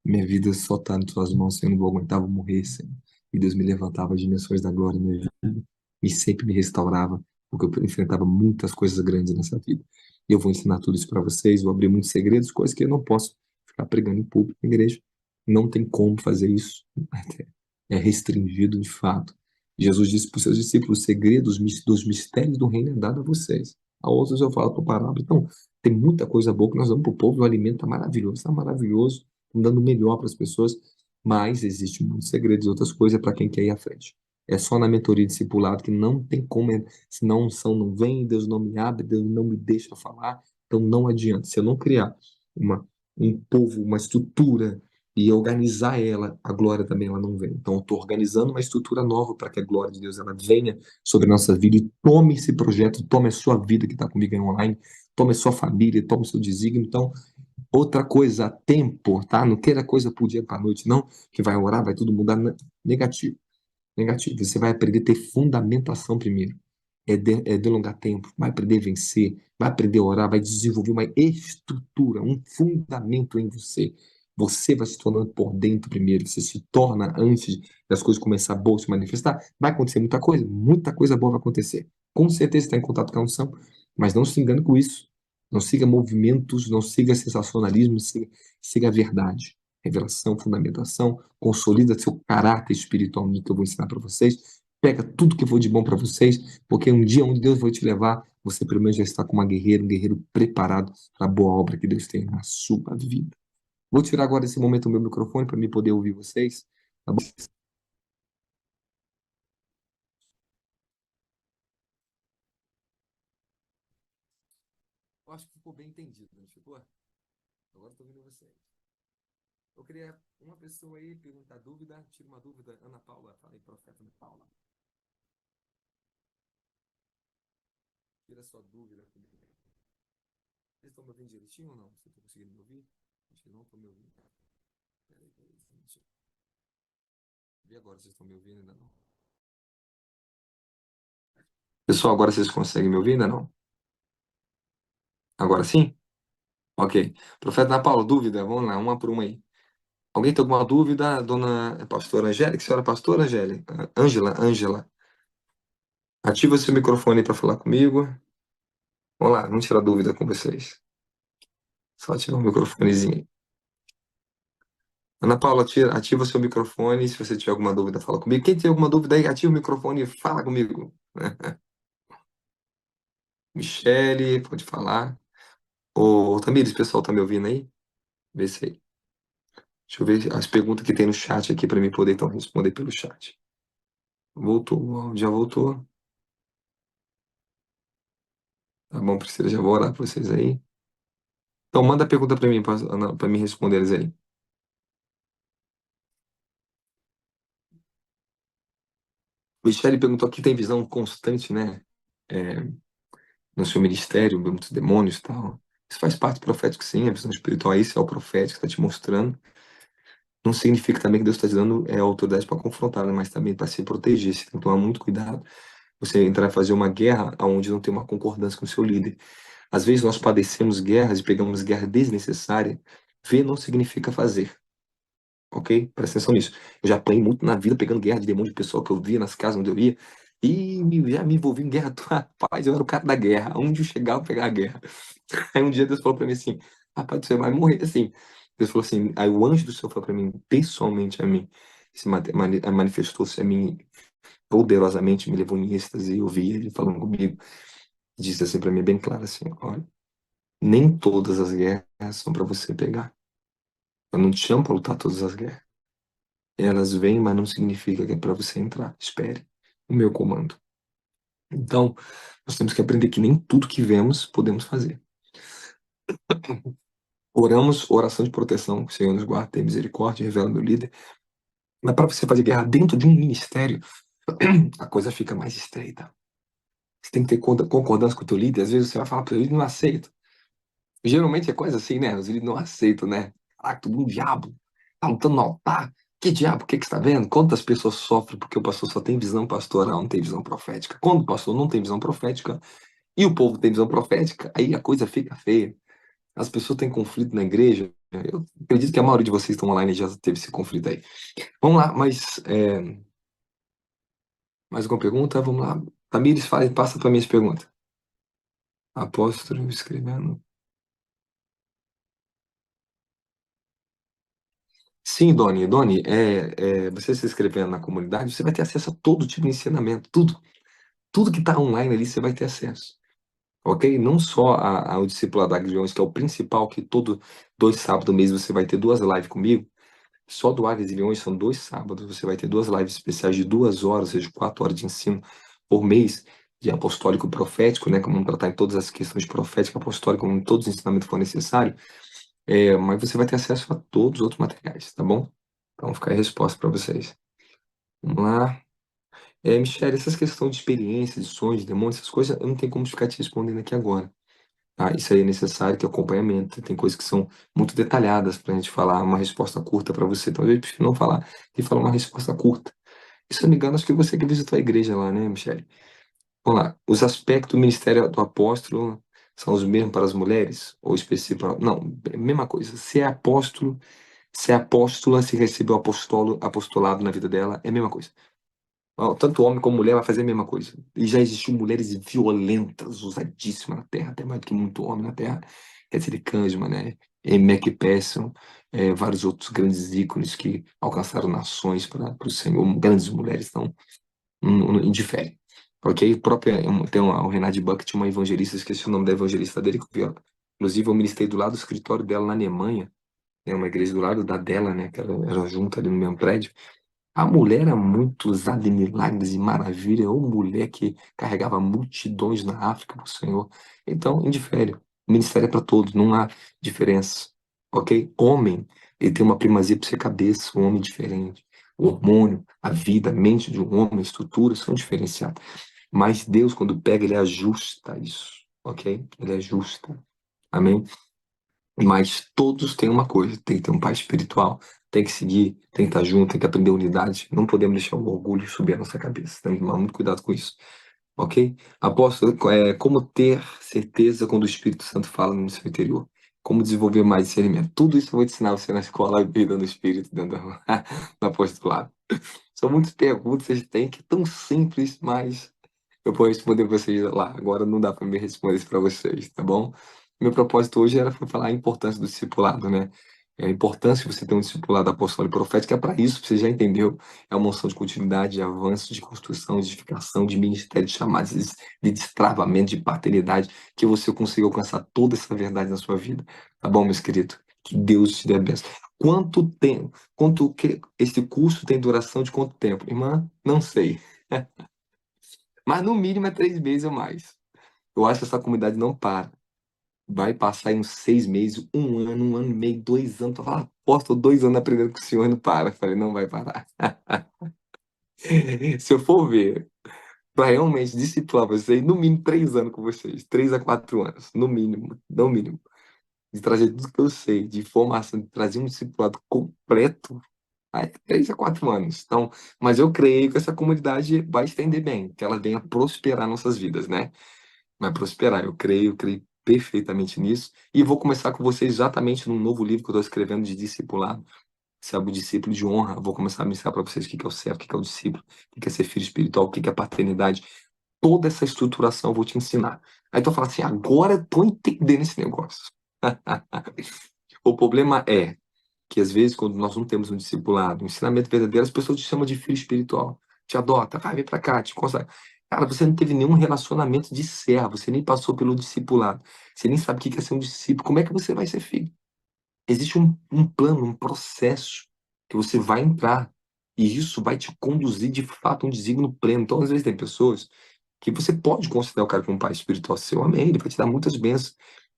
Minha vida só está nas tuas mãos, Senhor. Eu não vou aguentar, vou morrer, Senhor. E Deus me levantava às dimensões da glória na minha vida e sempre me restaurava, porque eu enfrentava muitas coisas grandes nessa vida. E eu vou ensinar tudo isso para vocês, vou abrir muitos segredos, coisas que eu não posso ficar pregando em público na igreja. Não tem como fazer isso. É restringido de fato. Jesus disse para os seus discípulos: os segredos dos mistérios do reino é dado a vocês. A outros eu falo por parábola. Então, tem muita coisa boa que nós damos para o povo, o alimento está maravilhoso, está maravilhoso, estamos dando o melhor para as pessoas, mas existe muitos segredos e outras coisas para quem quer ir à frente. É só na mentoria discipulado que não tem como, se não unção não vem, Deus não me abre, Deus não me deixa falar, então não adianta. Se eu não criar um povo, uma estrutura e organizar ela, a glória também ela não vem. Então eu estou organizando uma estrutura nova para que a glória de Deus ela venha sobre a nossa vida e tome esse projeto, tome a sua vida que está comigo aí online, tome a sua família, tome o seu desígnio. Então, outra coisa, tempo, tá? Não queira coisa por dia para noite, não, que vai orar, vai tudo mudar. Negativo. Negativo. Você vai aprender a ter fundamentação primeiro. é delongar tempo, vai aprender a vencer, vai aprender a orar, vai desenvolver uma estrutura, um fundamento em você. Você vai se tornando por dentro primeiro, você se torna antes das coisas começar boas se manifestar. Vai acontecer muita coisa boa vai acontecer. Com certeza está em contato com a unção, mas não se engane com isso. Não siga movimentos, não siga sensacionalismo, siga a verdade. Revelação, fundamentação, consolida seu caráter espiritual no que eu vou ensinar para vocês. Pega tudo que for de bom para vocês, porque um dia onde Deus vai te levar, você pelo menos já está com uma guerreira, um guerreiro preparado para a boa obra que Deus tem na sua vida. Vou tirar agora esse momento o meu microfone para me poder ouvir vocês. Tá bom? Eu acho que ficou bem entendido, não ficou? Agora estou ouvindo vocês. Eu queria uma pessoa aí perguntar dúvida, tira uma dúvida. Ana Paula, fala aí, profeta Ana Paula. Tira sua dúvida comigo. Vocês estão me ouvindo direitinho ou não? Vocês estão conseguindo me ouvir? Acho que não estão me ouvindo. Peraí, deixa eu ver agora se vocês estão me ouvindo ainda não. Pessoal, agora vocês conseguem me ouvir ainda não? Agora sim? Ok. Profeta Ana Paula, dúvida? Vamos lá, uma por uma aí. Alguém tem alguma dúvida? Dona Pastora Angélica? Senhora Pastora Angélica? Ângela. Ativa seu microfone para falar comigo. Vamos lá, vamos tirar dúvida com vocês. Só ativar o microfonezinho. Ana Paula, ativa seu microfone. Se você tiver alguma dúvida, fala comigo. Quem tem alguma dúvida aí, ativa o microfone e fala comigo. Michele, pode falar. Ô, Tamires, o pessoal tá me ouvindo aí? Vê se aí. Deixa eu ver as perguntas que tem no chat aqui para mim poder então responder pelo chat. Voltou, já voltou. Tá bom, Priscila, já vou orar para vocês aí. Então, manda a pergunta para mim, para mim responder eles aí. Michele perguntou aqui, tem visão constante, né? É, no seu ministério, muitos demônios e tal. Isso faz parte do profético, sim, a visão espiritual, isso é o profético que está te mostrando. Não significa também que Deus está te dando autoridade para confrontar, né? Mas também para se proteger. Você tem que tomar muito cuidado. Você entrar e fazer uma guerra onde não tem uma concordância com o seu líder. Às vezes nós padecemos guerras e pegamos guerra desnecessária. Ver não significa fazer. Ok? Presta atenção nisso. Eu já apanhei muito na vida pegando guerra de demônio de pessoal que eu via nas casas onde eu ia. E já me envolvi em guerra. Rapaz, eu era o cara da guerra. Onde eu chegava, eu pegava a guerra. Aí um dia Deus falou pra mim assim: rapaz, você vai morrer assim. Deus falou assim. Aí o anjo do Senhor falou pra mim, pessoalmente a mim, manifestou-se a mim poderosamente, me levou em êxtase. Eu vi ele falando comigo. Disse assim pra mim, bem claro assim: olha, nem todas as guerras são pra você pegar. Eu não te chamo pra lutar todas as guerras. Elas vêm, mas não significa que é para você entrar. Espere o meu comando. Então, nós temos que aprender que nem tudo que vemos podemos fazer. Oramos, oração de proteção, Senhor nos guarda, tem misericórdia, revela meu líder. Mas para você fazer guerra dentro de um ministério, a coisa fica mais estreita. Você tem que ter concordância com o teu líder. Às vezes você vai falar para o líder e não aceita. Geralmente é coisa assim, né? Os líderes não aceitam, né? Ah, tudo um diabo. Tá lutando no altar. Que diabo? O que que você está vendo? Quantas pessoas sofrem porque o pastor só tem visão pastoral, não tem visão profética? Quando o pastor não tem visão profética e o povo tem visão profética, aí a coisa fica feia. As pessoas têm conflito na igreja. Eu acredito que a maioria de vocês que estão online já teve esse conflito aí. Vamos lá, mais alguma pergunta? Vamos lá. Tamires, passa para minhas perguntas. Apóstolo escrevendo. Sim, Doni. Doni, você se inscrevendo na comunidade, você vai ter acesso a todo tipo de ensinamento, tudo. Tudo que está online ali, você vai ter acesso. Ok? Não só ao discipulado da Agriões, que é o principal, que todo 2 sábados do mês você vai ter 2 lives comigo. Só do Águias e Leões são 2 sábados, você vai ter 2 lives especiais de 2 horas, ou seja, 4 horas de ensino por mês, de apostólico profético, né? Como vamos tratar em todas as questões proféticas, apostólico, como todos os ensinamentos que for necessário. Mas você vai ter acesso a todos os outros materiais, tá bom? Então fica aí a resposta para vocês. Vamos lá. Michelle, essas questões de experiência, de sonhos, de demônios, essas coisas, eu não tenho como ficar te respondendo aqui agora. Tá? Isso aí é necessário ter acompanhamento. Tem coisas que são muito detalhadas para a gente falar uma resposta curta para você. Então eu prefiro não falar e falar uma resposta curta. E se eu não me engano, acho que você que visitou a igreja lá, né, Michelle? Vamos lá. Os aspectos do ministério do apóstolo são os mesmos para as mulheres? Ou específico? Não, mesma coisa. Se é apóstolo, se é apóstola, se recebeu apostolado na vida dela, é a mesma coisa. Ó, tanto homem como mulher vai fazer a mesma coisa. E já existiu mulheres violentas, usadíssimas na Terra, até mais do que muito homem na Terra. Quer dizer, Kanjma, né? E Mac Pesson, vários outros grandes ícones que alcançaram nações para o Senhor, grandes mulheres, então não indifere. Ok? Tem o Renate Buck, tinha uma evangelista, esqueci o nome da evangelista dele, que eu vi, ó. Inclusive, eu ministrei do lado do escritório dela na Alemanha, né? Uma igreja do lado da dela, né? Que era junto ali no mesmo prédio. A mulher era muito usada em milagres e maravilha, ou mulher que carregava multidões na África para o Senhor. Então, indifere. O ministério é para todos, não há diferença. Ok? Homem, ele tem uma primazia por ser cabeça, um homem diferente. O hormônio, a vida, a mente de um homem, a estrutura são diferenciadas. Mas Deus, quando pega, ele ajusta isso. Ok? Ele ajusta. Amém? Mas todos têm uma coisa, tem que ter um pai espiritual, tem que seguir, tem que estar junto, tem que aprender unidade. Não podemos deixar o orgulho subir a nossa cabeça. Temos que tomar muito cuidado com isso. Ok? Apóstolo, como ter certeza quando o Espírito Santo fala no seu interior? Como desenvolver mais discernimento? Tudo isso eu vou te ensinar você na escola Vida no Espírito, dentro do apostolado. São muitas perguntas que vocês têm que é tão simples, mas eu vou responder vocês lá. Agora não dá para me responder isso para vocês, tá bom? Meu propósito hoje era falar a importância do discipulado, né? A importância de você ter um discipulado apostólico e profético é para isso, você já entendeu. É uma unção de continuidade, de avanço, de construção, de edificação, de ministério, de chamadas, de destravamento, de paternidade, que você consiga alcançar toda essa verdade na sua vida. Tá bom, meus queridos? Que Deus te dê a bênção. Quanto tempo? Esse curso tem duração de quanto tempo? Irmã, não sei. Mas no mínimo é 3 meses ou mais. Eu acho que essa comunidade não para. Vai passar em uns 6 meses, um ano e meio, 2 anos. Eu falo, apóstolo, 2 anos aprendendo com o senhor e não para. Eu falei, não vai parar. Se eu for ver, para realmente discipular vocês, no mínimo 3 anos com vocês. 3 a 4 anos, no mínimo. No mínimo. De trazer tudo que eu sei, de formação, de trazer um discipulado completo. Aí, 3 a 4 anos. Então, mas eu creio que essa comunidade vai estender bem, que ela venha prosperar nossas vidas, né? Vai prosperar. Eu creio perfeitamente nisso. E vou começar com vocês exatamente num novo livro que eu estou escrevendo de discipulado, sabe, o discípulo de honra. Eu vou começar a mostrar para vocês o que é o servo, o que é o discípulo, o que é ser filho espiritual, o que é a paternidade. Toda essa estruturação eu vou te ensinar. Aí tu fala assim, agora eu tô entendendo esse negócio. O problema é que às vezes, quando nós não temos um discipulado, um ensinamento verdadeiro, as pessoas te chamam de filho espiritual, te adota, vai, vem pra cá, te consagra. Cara, você não teve nenhum relacionamento de servo, você nem passou pelo discipulado, você nem sabe o que é ser um discípulo, como é que você vai ser filho? Existe um plano, um processo que você vai entrar, e isso vai te conduzir de fato a um desígnio pleno. Então, às vezes, tem pessoas que você pode considerar o cara como um pai espiritual seu, amém, ele vai te dar muitas bênçãos,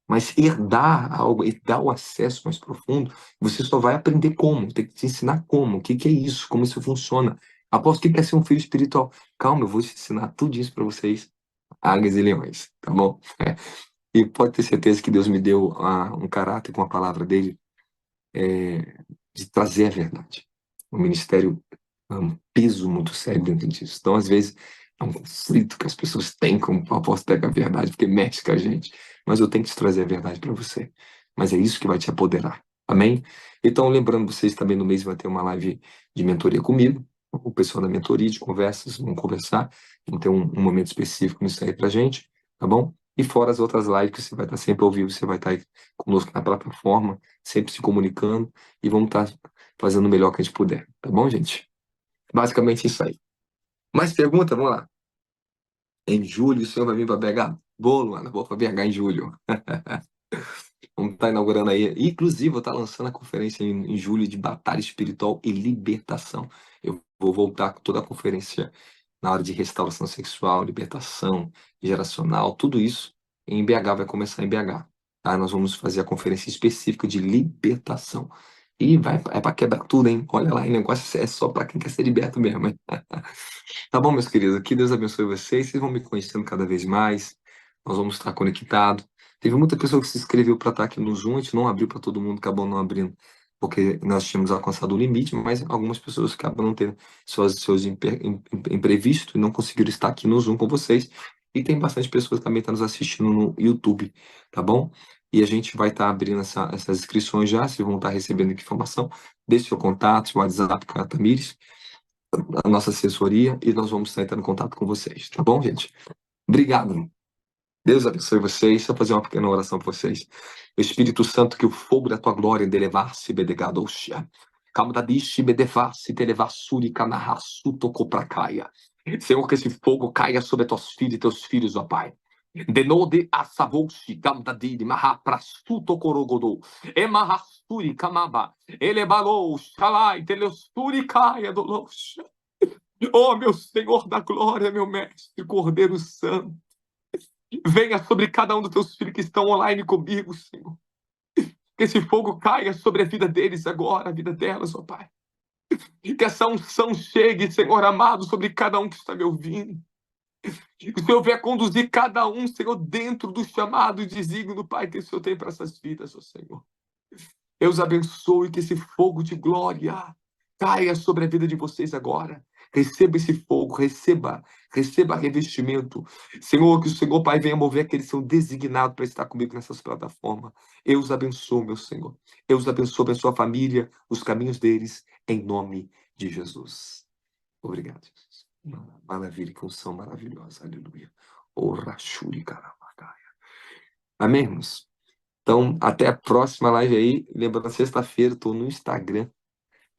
mas herdar algo, herdar o acesso mais profundo, você só vai aprender como, tem que te ensinar como, o que que é isso, como isso funciona. Após o que é ser um filho espiritual? Calma, eu vou te ensinar tudo isso para vocês, águias e leões, tá bom? E pode ter certeza que Deus me deu um caráter com a palavra dele, de trazer a verdade. O ministério é um peso muito sério dentro disso. Então, às vezes, é um conflito que as pessoas têm com o apóstolo com a verdade, porque mexe com a gente. Mas eu tenho que te trazer a verdade para você. Mas é isso que vai te apoderar. Amém? Então, lembrando vocês, também no mês vai ter uma live de mentoria comigo. O pessoal da mentoria, de conversas, vamos conversar. Vamos ter um momento específico nisso aí pra gente, tá bom? E fora as outras lives que você vai estar sempre ao vivo, você vai estar aí conosco na plataforma, sempre se comunicando e vamos estar fazendo o melhor que a gente puder, tá bom, gente? Basicamente isso aí. Mais pergunta? Vamos lá. Em julho, o senhor vai vir para BH? Bolo, mano, vou para BH em julho. Vamos estar inaugurando aí. Inclusive, vou estar lançando a conferência em julho de batalha espiritual e libertação. Eu vou voltar com toda a conferência na hora de restauração sexual, libertação geracional, tudo isso em BH, vai começar em BH. Tá? Nós vamos fazer a conferência específica de libertação. E é para quebrar tudo, hein? Olha lá, o negócio é só para quem quer ser liberto mesmo, hein? Tá bom, meus queridos? Que Deus abençoe vocês. Vocês vão me conhecendo cada vez mais. Nós vamos estar conectados. Teve muita pessoa que se inscreveu para estar aqui no Zoom. A gente não abriu para todo mundo, acabou não abrindo, porque nós tínhamos alcançado o limite, mas algumas pessoas acabam não tendo seus imprevistos e não conseguiram estar aqui no Zoom com vocês. E tem bastante pessoas que também estão nos assistindo no YouTube, tá bom? E a gente vai estar abrindo essas inscrições já, vocês vão estar recebendo informação. Deixe seu contato, seu WhatsApp com a Tamires, a nossa assessoria, e nós vamos estar entrando em contato com vocês, tá bom, gente? Obrigado. Deus abençoe vocês. Deixa eu fazer uma pequena oração para vocês. Espírito Santo, que o fogo da tua glória delevar-se, bedegadoxia. Kamdadishi bedevassi televassuri kanahassu tokoprakaia. Senhor, que esse fogo caia sobre as tuas filhas e teus filhos, ó Pai. Denode asavoushi kamdadidi mahaprasu tokorogodo. Emahasuri kamaba. Elebalou shalai teleosturi caia dolosha. Oh, meu Senhor da glória, meu mestre, Cordeiro Santo. Venha sobre cada um dos teus filhos que estão online comigo, Senhor. Que esse fogo caia sobre a vida deles agora, a vida delas, ó Pai. Que essa unção chegue, Senhor amado, sobre cada um que está me ouvindo. Que o Senhor venha conduzir cada um, Senhor, dentro do chamado e desígnio, Pai, que o Senhor tem para essas vidas, ó Senhor. Eu os abençoe, que esse fogo de glória caia sobre a vida de vocês agora. Receba esse fogo, receba revestimento. Senhor, que o Senhor, Pai, venha mover aqueles que são designados para estar comigo nessas plataformas. Eu os abençoo, meu Senhor. Eu os abençoo a família, os caminhos deles, em nome de Jesus. Obrigado, Jesus. Maravilha, que unção maravilhosa. Aleluia. Orachuri karamakaia. Amém, irmãos? Então, até a próxima live aí. Lembrando, sexta-feira estou no Instagram,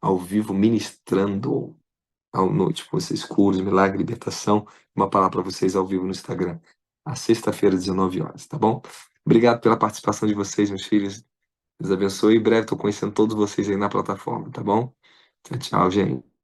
ao vivo, ministrando à noite com vocês, curos, milagre, libertação. Uma palavra para vocês ao vivo no Instagram. A sexta-feira, 19 horas, tá bom? Obrigado pela participação de vocês, meus filhos. Deus abençoe. Em breve estou conhecendo todos vocês aí na plataforma, tá bom? Tchau, tchau, gente.